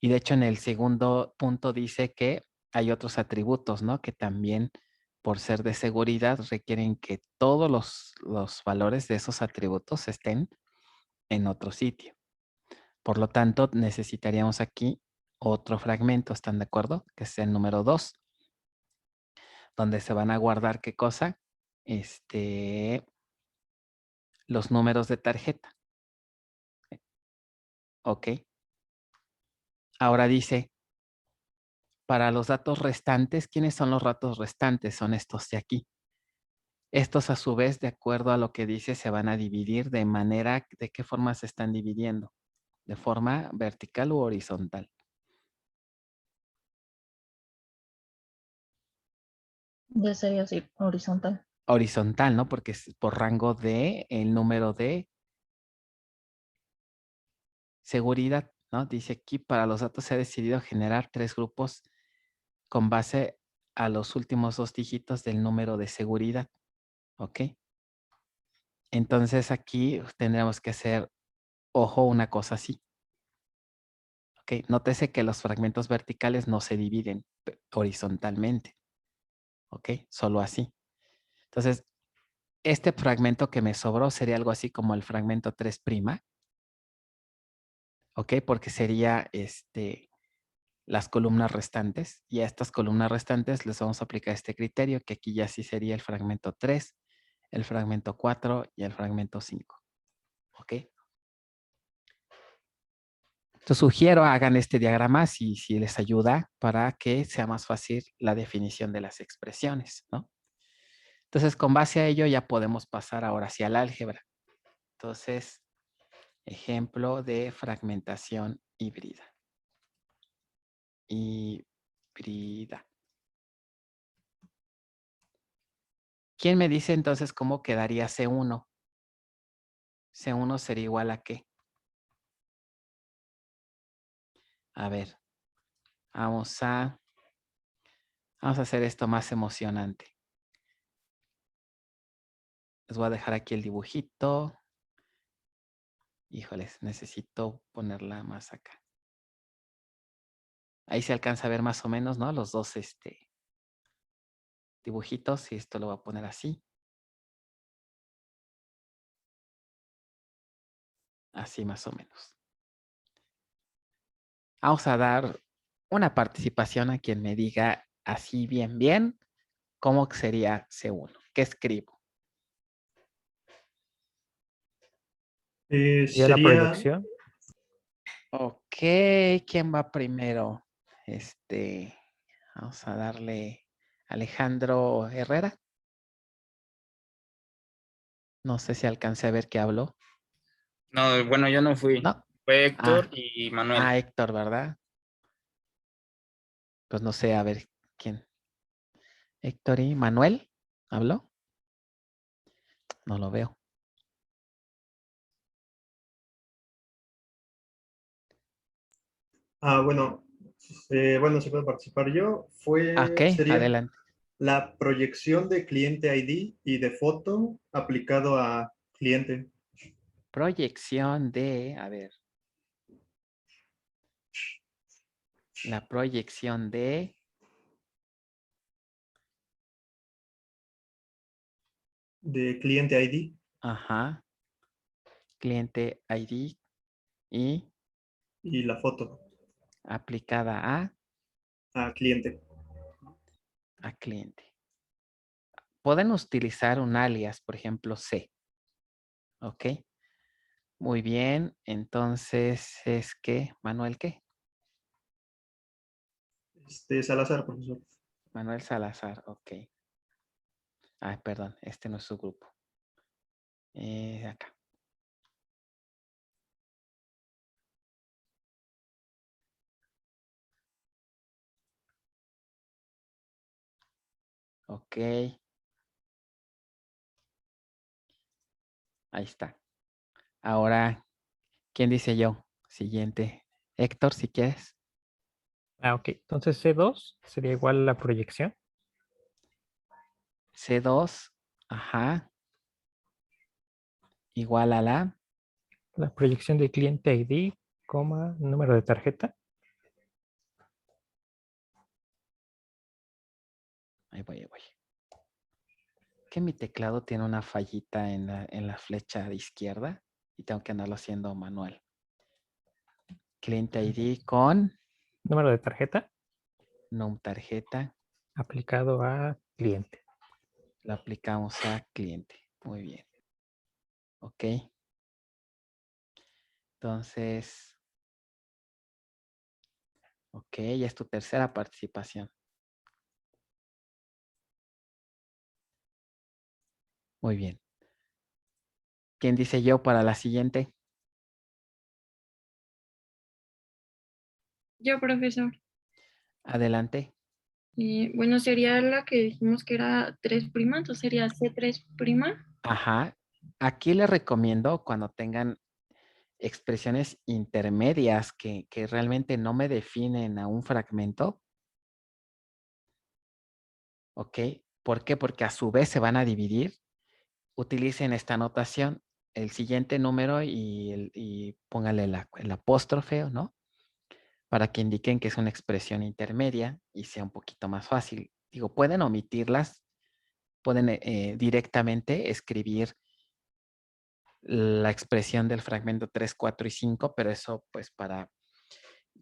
Y de hecho en el segundo punto dice que hay otros atributos, ¿no? Que también por ser de seguridad requieren que todos los valores de esos atributos estén en otro sitio. Por lo tanto, necesitaríamos aquí otro fragmento, ¿están de acuerdo? Que es el número 2, donde se van a guardar, ¿qué cosa? Los números de tarjeta. Ok. Ahora dice, para los datos restantes, ¿quiénes son los datos restantes? Son estos de aquí. Estos a su vez, de acuerdo a lo que dice, se van a dividir de manera, ¿de qué forma se están dividiendo? ¿De forma vertical u horizontal? Ya sería así, horizontal. Horizontal, ¿no? Porque es por rango de el número de seguridad, ¿no? Dice aquí, para los datos se ha decidido generar 3 grupos con base a los últimos 2 dígitos del número de seguridad. ¿Ok? Entonces aquí tendremos que hacer, ojo, una cosa así. ¿Ok? Nótese que los fragmentos verticales no se dividen horizontalmente. ¿Ok? Solo así. Entonces, este fragmento que me sobró sería algo así como el fragmento 3'. ¿Ok? Porque sería las columnas restantes. Y a estas columnas restantes les vamos a aplicar este criterio, que aquí ya sí sería el fragmento 3, el fragmento 4 y el fragmento 5. ¿Ok? Entonces sugiero hagan este diagrama si les ayuda para que sea más fácil la definición de las expresiones, ¿no? Entonces con base a ello ya podemos pasar ahora hacia el álgebra. Entonces, ejemplo de fragmentación híbrida. Híbrida. ¿Quién me dice entonces cómo quedaría C1? C1 sería igual a ¿qué? A ver, vamos a hacer esto más emocionante. Les voy a dejar aquí el dibujito. Híjoles, necesito ponerla más acá. Ahí se alcanza a ver más o menos, ¿no? Los dos dibujitos. Y esto lo voy a poner así. Así más o menos. Vamos a dar una participación a quien me diga así bien, ¿cómo sería C1? ¿Qué escribo? ¿Y la proyección? Ok, ¿quién va primero? Vamos a darle Alejandro Herrera. No sé si alcancé a ver qué habló. No, bueno, yo no fui. No. Fue Héctor y Manuel. Héctor, ¿verdad? Pues no sé, a ver quién. Héctor y Manuel, ¿habló? No lo veo. Bueno, Bueno, si puedo participar yo, Ok, sería adelante. la proyección de cliente ID y de foto aplicado a cliente. Proyección de, a ver. La proyección de De cliente ID. ajá, cliente ID y Y la foto aplicada a cliente. a cliente. Pueden utilizar un alias, por ejemplo, C. Ok. Muy bien. Entonces es que, Manuel, ¿qué? Salazar, profesor. Manuel Salazar, ok. Ah, perdón, este no es su grupo. Acá. Ok. Ahí está. Ahora, ¿quién dice yo? Siguiente. Héctor, si quieres. Ok. Entonces C2 sería igual a la proyección. C2, ajá. Igual a La proyección de cliente ID, coma, número de tarjeta. Ahí voy, ahí voy. Que mi teclado tiene una fallita en la flecha de izquierda y tengo que andarlo haciendo manual. Cliente ID con Número de tarjeta num tarjeta. aplicado a cliente. Lo aplicamos a cliente. Muy bien. Ok. Entonces, ok, ya es tu tercera participación. Muy bien. ¿Quién dice yo para la siguiente? Yo, profesor. Adelante. Bueno, sería la que dijimos que era 3', entonces sería C3'. Ajá. Aquí les recomiendo cuando tengan expresiones intermedias que realmente no me definen a un fragmento. ¿Ok? ¿Por qué? Porque a su vez se van a dividir. Utilicen esta notación, el siguiente número y póngale el apóstrofe, ¿no? Para que indiquen que es una expresión intermedia y sea un poquito más fácil. Digo, pueden omitirlas, pueden directamente escribir la expresión del fragmento 3, 4 y 5, pero eso pues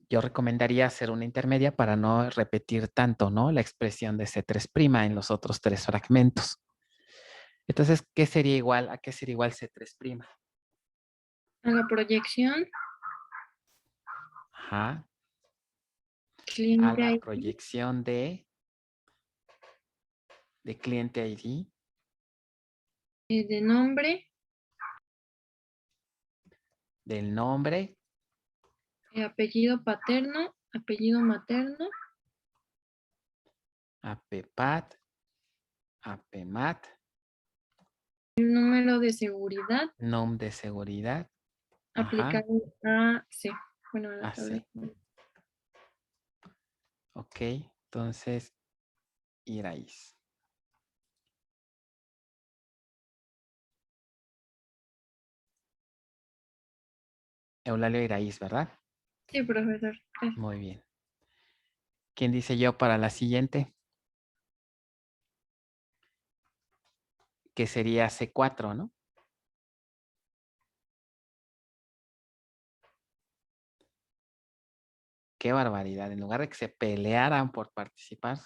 yo recomendaría hacer una intermedia para no repetir tanto, ¿no? La expresión de C3' en los otros 3 fragmentos. Entonces, ¿qué sería igual? ¿A qué sería igual C3'? A la proyección, Ajá. A cliente la ID, proyección de cliente ID, de nombre, del nombre, apellido paterno, apellido materno, APPAT, APMAT, el número de seguridad nom de seguridad, ajá, aplicado a C. Bueno, a la tabla. AC. Ok, entonces, Iraís. Eulalio Iraís, ¿verdad? Sí, profesor. Muy bien. ¿Quién dice yo para la siguiente? Que sería C4, ¿no? Qué barbaridad. En lugar de que se pelearan por participar,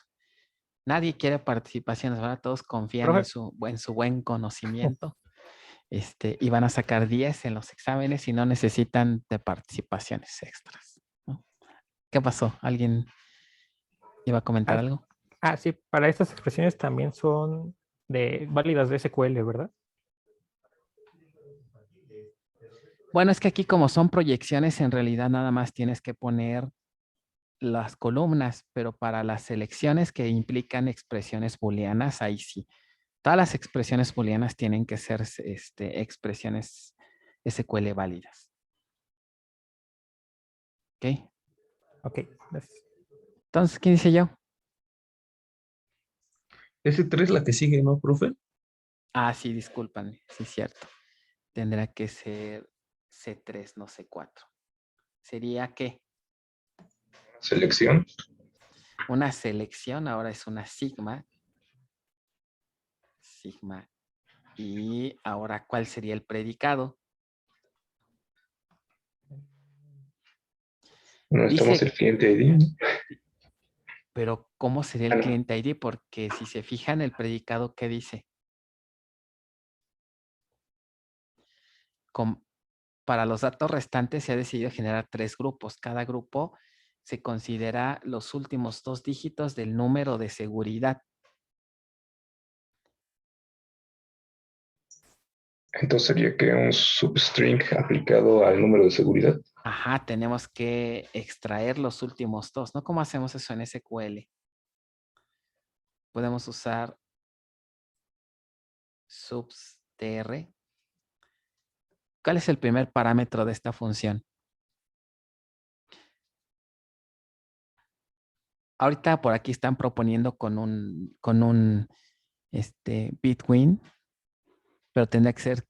nadie quiere participaciones, ¿verdad? Todos confían en Profe, su buen conocimiento. Y van a sacar 10 en los exámenes y no necesitan de participaciones extras, ¿no? ¿Qué pasó? ¿Alguien iba a comentar algo? sí, para estas expresiones también son válidas de SQL, ¿verdad? Bueno, es que aquí como son proyecciones, en realidad nada más tienes que poner las columnas, pero para las selecciones que implican expresiones booleanas, ahí sí. Todas las expresiones booleanas tienen que ser expresiones SQL válidas. ¿Ok? Ok, gracias. Entonces, ¿quién dice yo? S3 la que sigue, ¿no, profe? Ah, sí, discúlpame. Sí, cierto. Tendrá que ser C3, no C4. ¿Sería qué? Selección. Una selección, ahora es una sigma. Sigma. Y ahora, ¿cuál sería el predicado? No estamos Dice, el cliente ID, ¿no? pero ¿cómo sería el Ah, no. cliente ID? Porque si se fijan el predicado, ¿qué dice? Para los datos restantes se ha decidido generar 3 grupos. Cada grupo se considera los últimos 2 dígitos del número de seguridad. Entonces sería que un substring aplicado al número de seguridad. Ajá, tenemos que extraer los últimos 2, ¿no? ¿Cómo hacemos eso en SQL? Podemos usar substr. ¿Cuál es el primer parámetro de esta función? Ahorita por aquí están proponiendo con un between, pero tendría que ser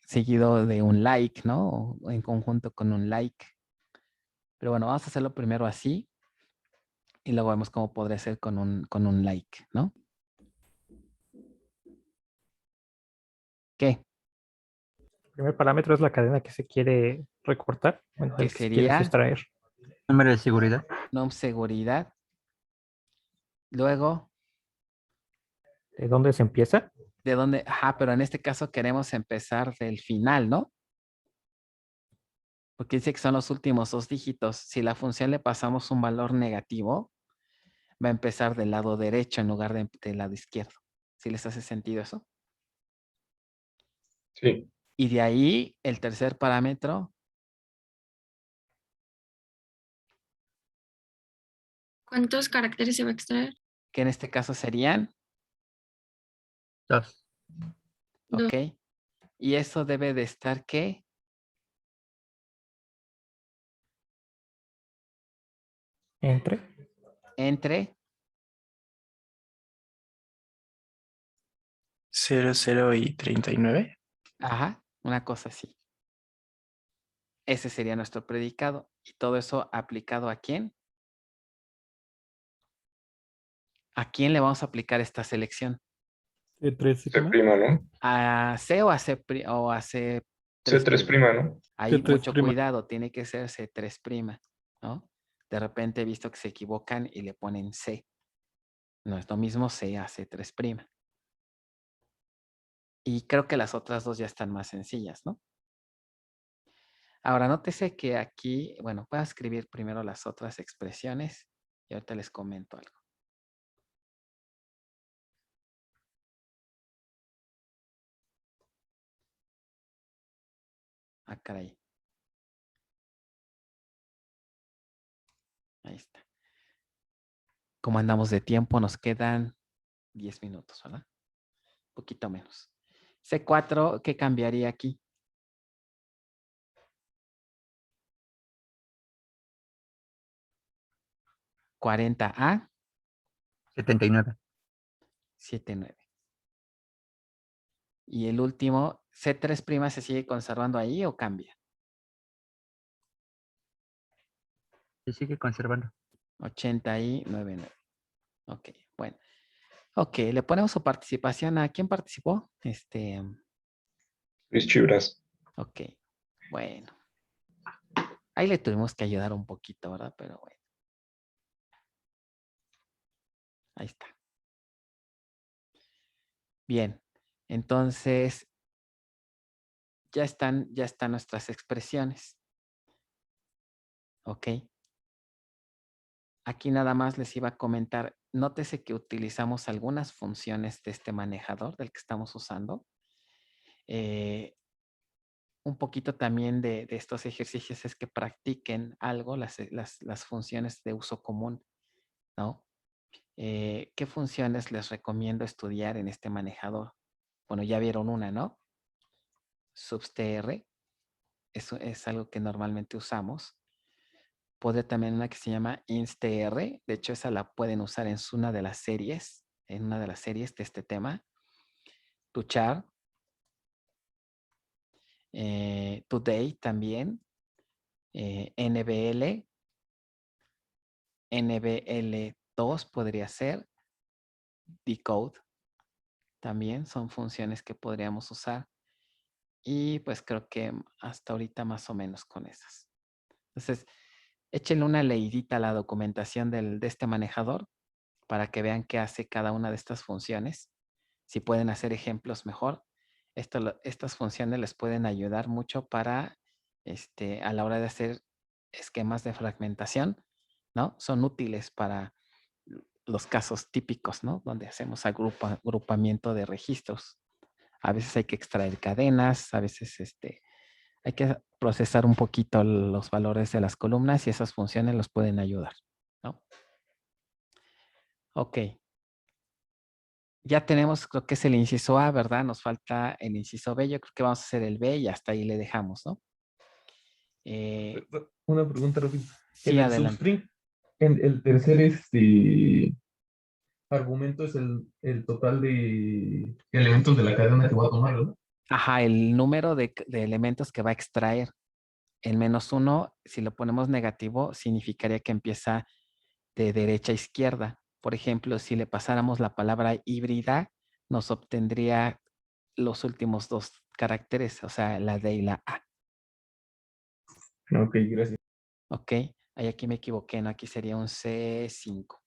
seguido de un like, ¿no? O en conjunto con un like. Pero bueno, vamos a hacerlo primero así y luego vemos cómo podría ser con un like, ¿no? ¿Qué? El primer parámetro es la cadena que se quiere recortar, bueno, ¿Qué el que se quiere sería? sustraer. Número de seguridad. Nom seguridad. Luego, ¿De dónde se empieza? ¿de dónde? Ajá, pero en este caso queremos empezar del final, ¿no? Porque dice que son los últimos 2 dígitos. Si la función le pasamos un valor negativo, va a empezar del lado derecho en lugar del lado izquierdo. ¿Sí les hace sentido eso? Sí. Y de ahí el tercer parámetro, ¿Cuántos caracteres se va a extraer? que en este caso serían, 2. ¿ok? Y eso debe de estar, ¿qué? Entre 00 y 39. Ajá, una cosa así. Ese sería nuestro predicado. Y todo eso aplicado ¿a quién? ¿A quién le vamos a aplicar esta selección? C', ¿no? ¿A C o a C, o a C3'? C3', ¿no? Ahí C3'. mucho cuidado, tiene que ser C3', ¿no? De repente he visto que se equivocan y le ponen C. No es lo mismo C a C3'. Y creo que las otras dos ya están más sencillas, ¿no? Ahora, nótese que aquí, bueno, voy a escribir primero las otras expresiones y ahorita les comento algo. Ah, caray. Ahí está. ¿Cómo andamos de tiempo? Nos quedan 10 minutos, ¿verdad? Un poquito menos. C4, ¿qué cambiaría aquí? 40A. 79. 79. Y el último, C3' se sigue conservando ahí o cambia? Se sigue conservando. 80 y 99. Ok, bueno. Ok, le ponemos su participación. ¿A quién participó? Luis Chibras. Ok, bueno. Ahí le tuvimos que ayudar un poquito, ¿verdad? Pero bueno. Ahí está. Bien. Entonces, ya están nuestras expresiones. Ok. Aquí nada más les iba a comentar. Nótese que utilizamos algunas funciones de este manejador del que estamos usando. Un poquito también de estos ejercicios es que practiquen algo, las funciones de uso común, ¿no? ¿Qué funciones les recomiendo estudiar en este manejador? Bueno, ya vieron una, ¿no? Substr, eso es algo que normalmente usamos. Podría también una que se llama instr. De hecho, esa la pueden usar en una de las series, de este tema. Tuchar. Today también. NBL. NBL2 podría ser. Decode. También son funciones que podríamos usar. Y pues creo que hasta ahorita más o menos con esas. Entonces, échenle una leidita a la documentación de este manejador para que vean qué hace cada una de estas funciones. Si pueden hacer ejemplos mejor. Estas funciones les pueden ayudar mucho para a la hora de hacer esquemas de fragmentación, ¿no? Son útiles para los casos típicos, ¿no? Donde hacemos agrupamiento de registros. A veces hay que extraer cadenas, a veces hay que procesar un poquito los valores de las columnas y esas funciones los pueden ayudar, ¿no? Ok. Ya tenemos, creo que es el inciso A, ¿verdad? Nos falta el inciso B. Yo creo que vamos a hacer el B y hasta ahí le dejamos, ¿no? Una pregunta rápida. Sí, En el adelante. substring, en el tercer argumento es el total de elementos de la cadena que voy a tomar, ¿verdad? Ajá, el número de elementos que va a extraer. El -1, si lo ponemos negativo, significaría que empieza de derecha a izquierda. Por ejemplo, si le pasáramos la palabra híbrida, nos obtendría los últimos dos caracteres, o sea, la D y la A. Ok, gracias. Ok, ahí aquí me equivoqué, ¿no? Aquí sería un C5.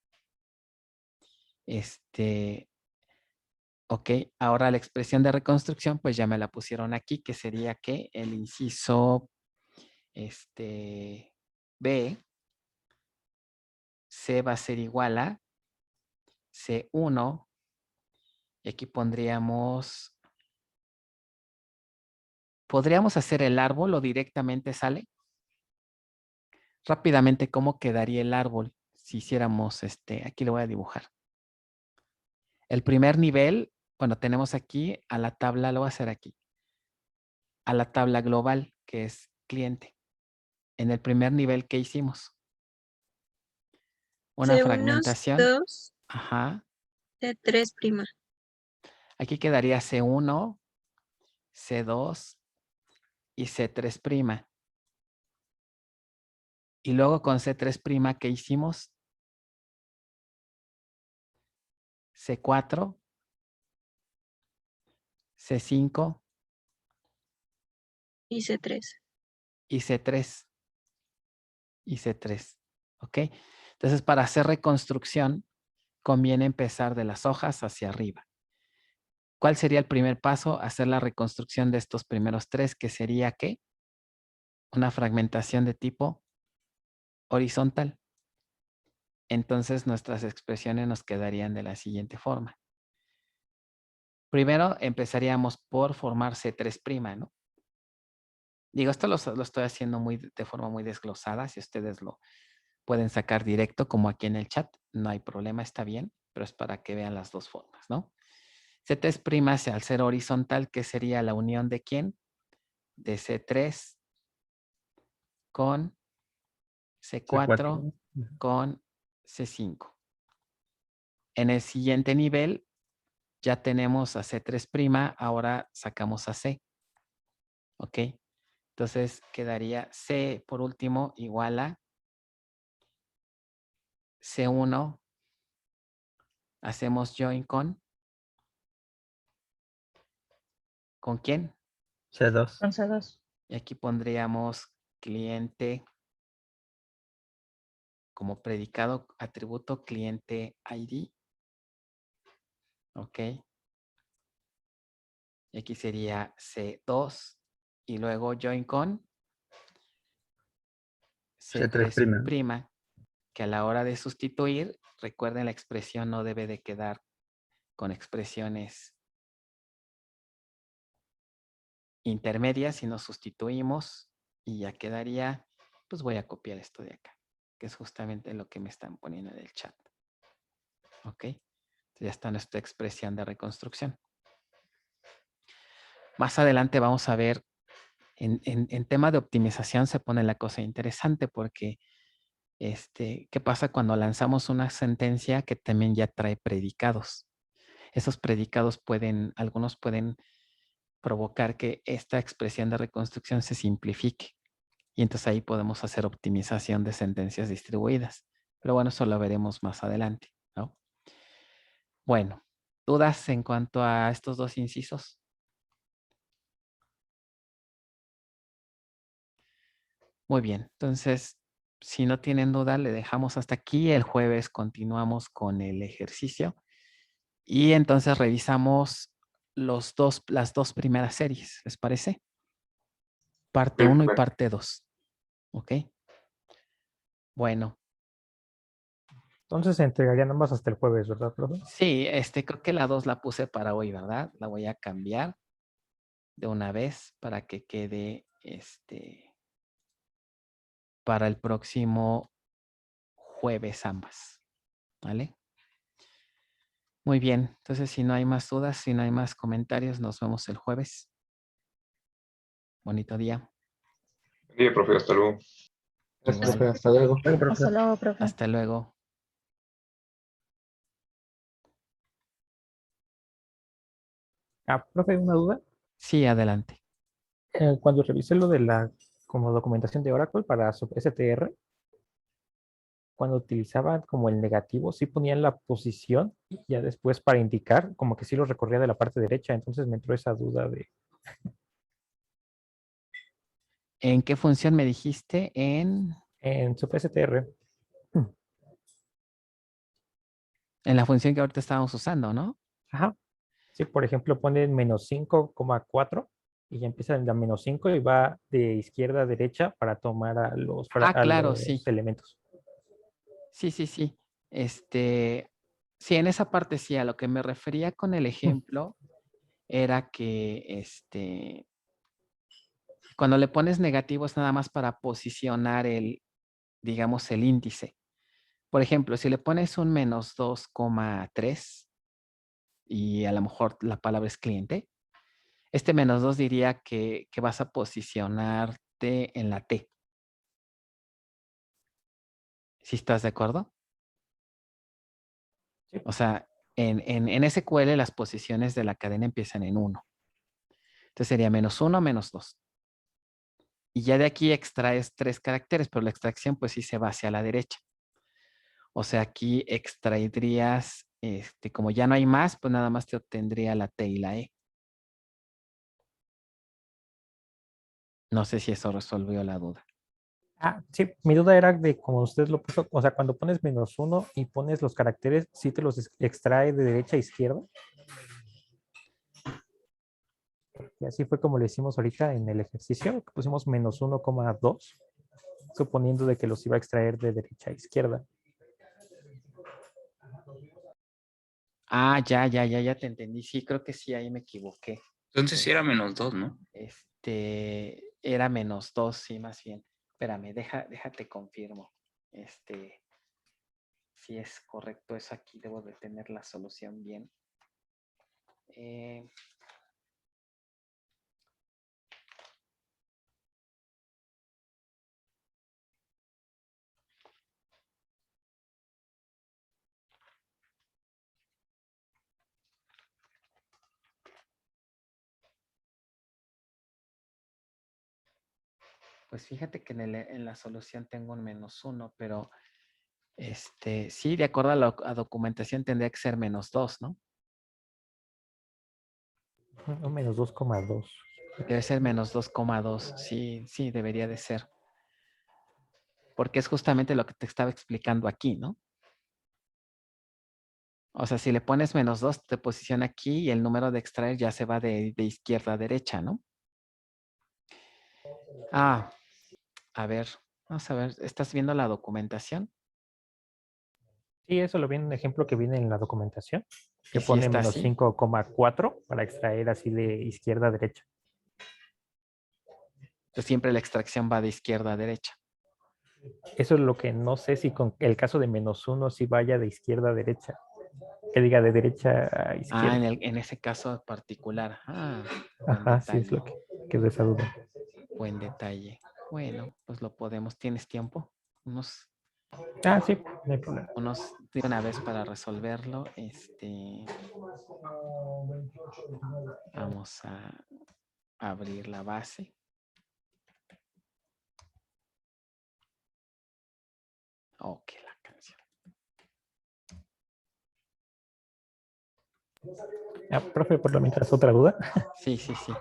Ok, ahora la expresión de reconstrucción, pues ya me la pusieron aquí, que sería que el inciso B, C va a ser igual a C1, y aquí podríamos hacer el árbol o directamente sale. Rápidamente, ¿cómo quedaría el árbol si hiciéramos aquí lo voy a dibujar. El primer nivel, bueno, tenemos aquí a la tabla, lo voy a hacer aquí, a la tabla global, que es cliente. En el primer nivel, ¿qué hicimos? Una C1, fragmentación. C2, Ajá. C3'. Aquí quedaría C1, C2 y C3'. Y luego con C3', ¿qué hicimos? C4, C5 Y C3. y C3. Y C3. ¿Ok? Entonces, para hacer reconstrucción, conviene empezar de las hojas hacia arriba. ¿Cuál sería el primer paso? Hacer la reconstrucción de estos primeros tres, que sería ¿qué? Una fragmentación de tipo horizontal. Entonces, nuestras expresiones nos quedarían de la siguiente forma. Primero, empezaríamos por formar C3', ¿no? Digo, esto lo estoy haciendo de forma muy desglosada. Si ustedes lo pueden sacar directo, como aquí en el chat, no hay problema, está bien, pero es para que vean las dos formas, ¿no? C3' al ser horizontal, ¿qué sería la unión de quién? De C3 con C4 con C5. En el siguiente nivel ya tenemos a C3', ahora sacamos a C. ¿Ok? Entonces quedaría C por último igual a C1. Hacemos join con quién? C2. Con C2. Y aquí pondríamos cliente como predicado, atributo cliente ID. Ok. Y aquí sería C2 y luego join con C3', que a la hora de sustituir, recuerden la expresión no debe de quedar con expresiones intermedias, sino sustituimos y ya quedaría, pues voy a copiar esto de acá, que es justamente lo que me están poniendo en el chat. Ok. Ya está nuestra expresión de reconstrucción. Más adelante vamos a ver, en tema de optimización se pone la cosa interesante porque ¿qué pasa cuando lanzamos una sentencia que también ya trae predicados? Esos predicados algunos pueden provocar que esta expresión de reconstrucción se simplifique. Y entonces ahí podemos hacer optimización de sentencias distribuidas. Pero bueno, eso lo veremos más adelante, ¿no? Bueno, ¿dudas en cuanto a estos dos incisos? Muy bien, entonces, si no tienen duda, le dejamos hasta aquí. El jueves continuamos con el ejercicio. Y entonces revisamos las dos primeras series, ¿les parece? Parte 1 y parte 2. ¿Ok? Bueno. Entonces se entregarían ambas hasta el jueves, ¿verdad, profe? Sí, creo que la 2 la puse para hoy, ¿verdad? La voy a cambiar de una vez para que quede para el próximo jueves ambas. ¿Vale? Muy bien. Entonces, si no hay más dudas, si no hay más comentarios, nos vemos el jueves. Bonito día. Buen día, profe. Hasta luego. Gracias, Igual. profe. Hasta luego. Hasta luego, profe. Hasta luego. Profe, una duda. Sí, adelante. Cuando revisé lo de la como documentación de Oracle para su STR, cuando utilizaban como el negativo, sí ponían la posición y ya después para indicar, como que sí lo recorría de la parte derecha. Entonces me entró esa duda de... ¿En qué función me dijiste? En su STR. En la función que ahorita estábamos usando, ¿no? Ajá. Sí, por ejemplo, ponen menos 5,4 y ya empieza en la menos 5 y va de izquierda a derecha para tomar a los, Claro, los sí. elementos. Sí. Sí, en esa parte sí, a lo que me refería con el ejemplo era que cuando le pones negativo es nada más para posicionar digamos, el índice. Por ejemplo, si le pones un menos 2,3 y a lo mejor la palabra es cliente, este menos 2 diría que vas a posicionarte en la T. ¿Sí estás de acuerdo? Sí. O sea, en SQL las posiciones de la cadena empiezan en 1. Entonces sería menos 1, menos 2. Y ya de aquí extraes 3 caracteres, pero la extracción pues sí se va hacia la derecha. O sea, aquí extraerías, como ya no hay más, pues nada más te obtendría la T y la E. No sé si eso resolvió la duda. Sí, mi duda era de como usted lo puso, o sea, cuando pones menos 1 y pones los caracteres, ¿sí te los extrae de derecha a izquierda? Y así fue como lo hicimos ahorita en el ejercicio, que pusimos menos 1,2, suponiendo de que los iba a extraer de derecha a izquierda. Ya te entendí. Sí, creo que sí, ahí me equivoqué. Entonces sí era menos 2, ¿no? Era menos 2, sí, más bien. Espérame, déjate confirmo. Si es correcto eso aquí, debo de tener la solución bien. Pues fíjate que en la solución tengo un menos 1, pero sí, de acuerdo a la documentación tendría que ser menos 2, ¿no? Un menos 2,2. Debe ser menos 2,2. Sí, debería de ser. Porque es justamente lo que te estaba explicando aquí, ¿no? O sea, si le pones menos 2, te posiciona aquí y el número de extraer ya se va de izquierda a derecha, ¿no? A ver, vamos a ver, ¿estás viendo la documentación? Sí, eso lo vi en un ejemplo que viene en la documentación, que ¿Y si pone está menos así? 5,4 para extraer así de izquierda a derecha. Entonces siempre la extracción va de izquierda a derecha. Eso es lo que no sé si con el caso de menos 1 si vaya de izquierda a derecha. Que diga de derecha a izquierda. En ese caso particular. Ajá, sí es lo que de esa duda. Buen detalle. Bueno, pues lo podemos. ¿Tienes tiempo? Unos Ah, sí, no hay problema. Unos de una vez para resolverlo. Vamos a abrir la base. Ok, la canción. Ah, profe, por lo mientras otra duda. Sí, sí, sí.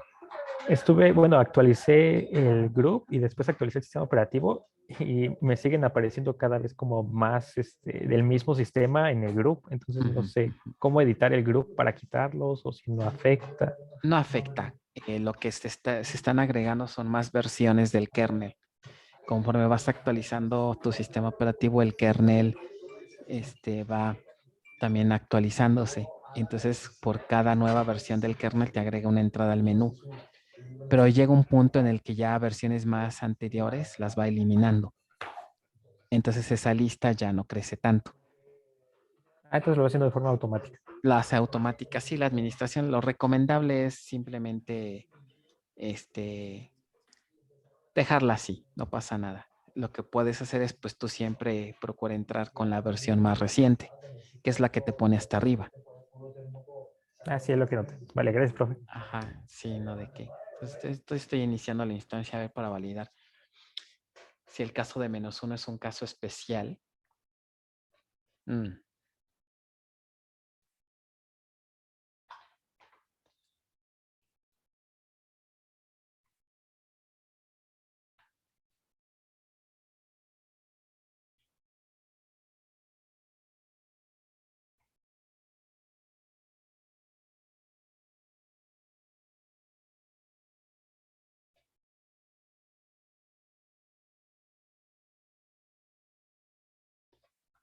Actualicé el group y después actualicé el sistema operativo y me siguen apareciendo cada vez como más del mismo sistema en el group. Entonces no sé cómo editar el group para quitarlos o si no afecta. No afecta. Lo que se están agregando son más versiones del kernel. Conforme vas actualizando tu sistema operativo, el kernel va también actualizándose. Entonces, por cada nueva versión del kernel te agrega una entrada al menú. Pero llega un punto en el que ya versiones más anteriores las va eliminando. Entonces, esa lista ya no crece tanto. Ah, entonces lo va haciendo de forma automática. La hace automática. Sí, la administración, lo recomendable es simplemente dejarla así, no pasa nada. Lo que puedes hacer es, pues tú siempre procura entrar con la versión más reciente, que es la que te pone hasta arriba. Ah, sí, es lo que noté. Vale, gracias, profe. Ajá, sí, no de qué. Entonces, estoy iniciando la instancia a ver para validar. Si el caso de -1 es un caso especial.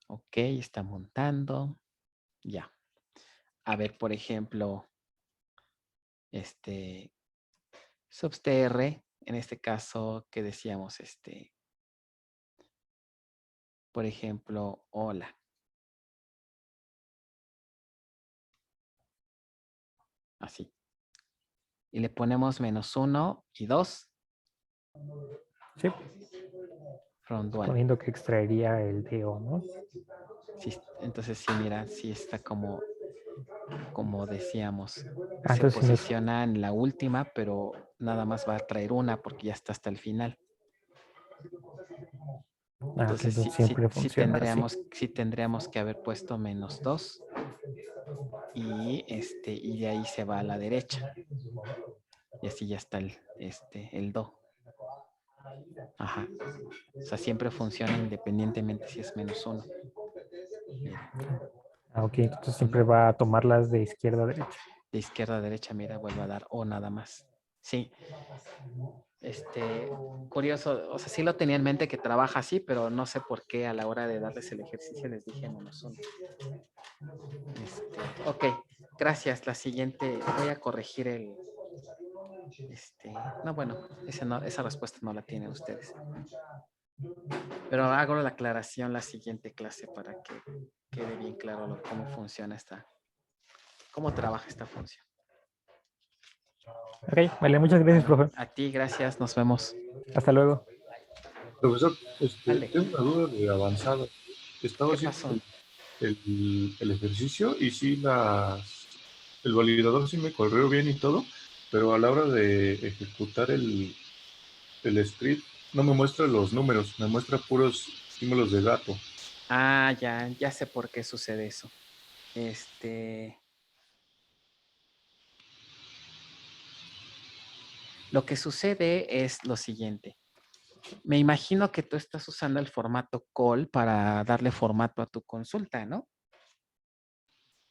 Ok, está montando. Ya. A ver, por ejemplo, substr, en este caso, ¿qué decíamos? Por ejemplo, hola. Así. Y le ponemos -1 y 2. Sí. From one. Poniendo que extraería el DO, ¿no? Sí, entonces sí, mira, sí está como decíamos. Se Entonces, posiciona en la última, pero nada más va a traer una porque ya está hasta el final. Entonces siempre funciona así. sí tendríamos que haber puesto -2 y de ahí se va a la derecha. Y así ya está el do. Ajá. O sea, siempre funciona independientemente si es -1. Mira. Ah, ok, entonces siempre va a tomarlas de izquierda a derecha. De izquierda a derecha, mira, vuelve a dar O nada más. Sí. Curioso, o sea, sí lo tenía en mente que trabaja así, pero no sé por qué a la hora de darles el ejercicio les dije -1. Ok, gracias. La siguiente, voy a corregir el... no, bueno, esa respuesta no la tienen ustedes. Pero hago la aclaración la siguiente clase para que quede bien claro cómo funciona cómo trabaja esta función. Ok, vale, muchas gracias, profe. A ti, gracias, nos vemos. Hasta luego. Profesor, tengo una duda de avanzada. Estaba ¿Qué haciendo pasó? el ejercicio y sí el validador sí me corrió bien y todo, pero a la hora de ejecutar el script no me muestra los números, me muestra puros símbolos de gato. Ah, ya sé por qué sucede eso. Lo que sucede es lo siguiente. Me imagino que tú estás usando el formato call para darle formato a tu consulta, ¿no?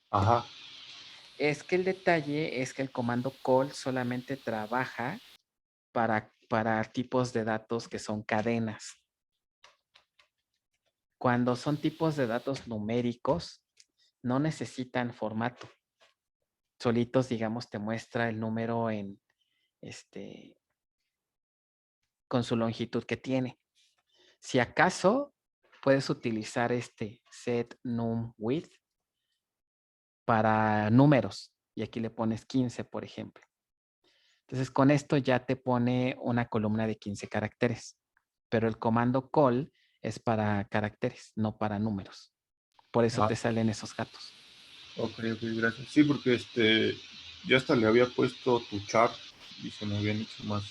Ajá. Es que el detalle es que el comando call solamente trabaja para tipos de datos que son cadenas. Cuando son tipos de datos numéricos, no necesitan formato. Solitos, digamos, te muestra el número en con su longitud que tiene. Si acaso, puedes utilizar set num width para números. Y aquí le pones 15, por ejemplo. Entonces, con esto ya te pone una columna de 15 caracteres. Pero el comando call es para caracteres, no para números. Por eso Ah. te salen esos gatos. Ok, gracias. Sí, porque ya hasta le había puesto tu char y se me habían hecho más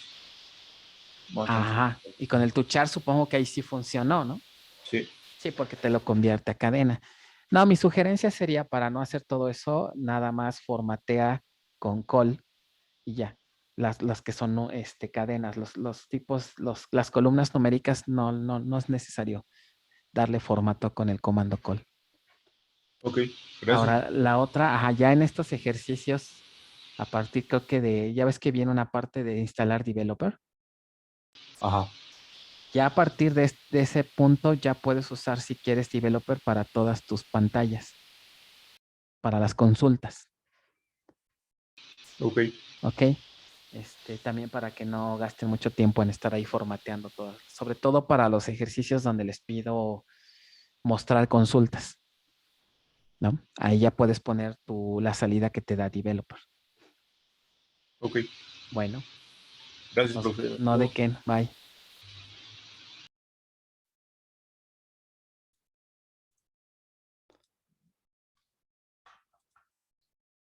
Ajá. Y con el tuchar supongo que ahí sí funcionó, ¿no? Sí. Sí, porque te lo convierte a cadena. No, mi sugerencia sería para no hacer todo eso, nada más formatea con col y ya. Las que son cadenas, los tipos, las columnas numéricas no es necesario darle formato con el comando col. Ok, gracias. Ahora, la otra, ajá, ya en estos ejercicios, a partir creo que ya ves que viene una parte de instalar developer. Ajá. Ya a partir de ese punto ya puedes usar si quieres developer para todas tus pantallas, para las consultas. Ok. Ok. También para que no gasten mucho tiempo en estar ahí formateando todo, sobre todo para los ejercicios donde les pido mostrar consultas, ¿no? Ahí ya puedes poner la salida que te da developer. Ok. Bueno. Gracias, profe. No de qué, bye.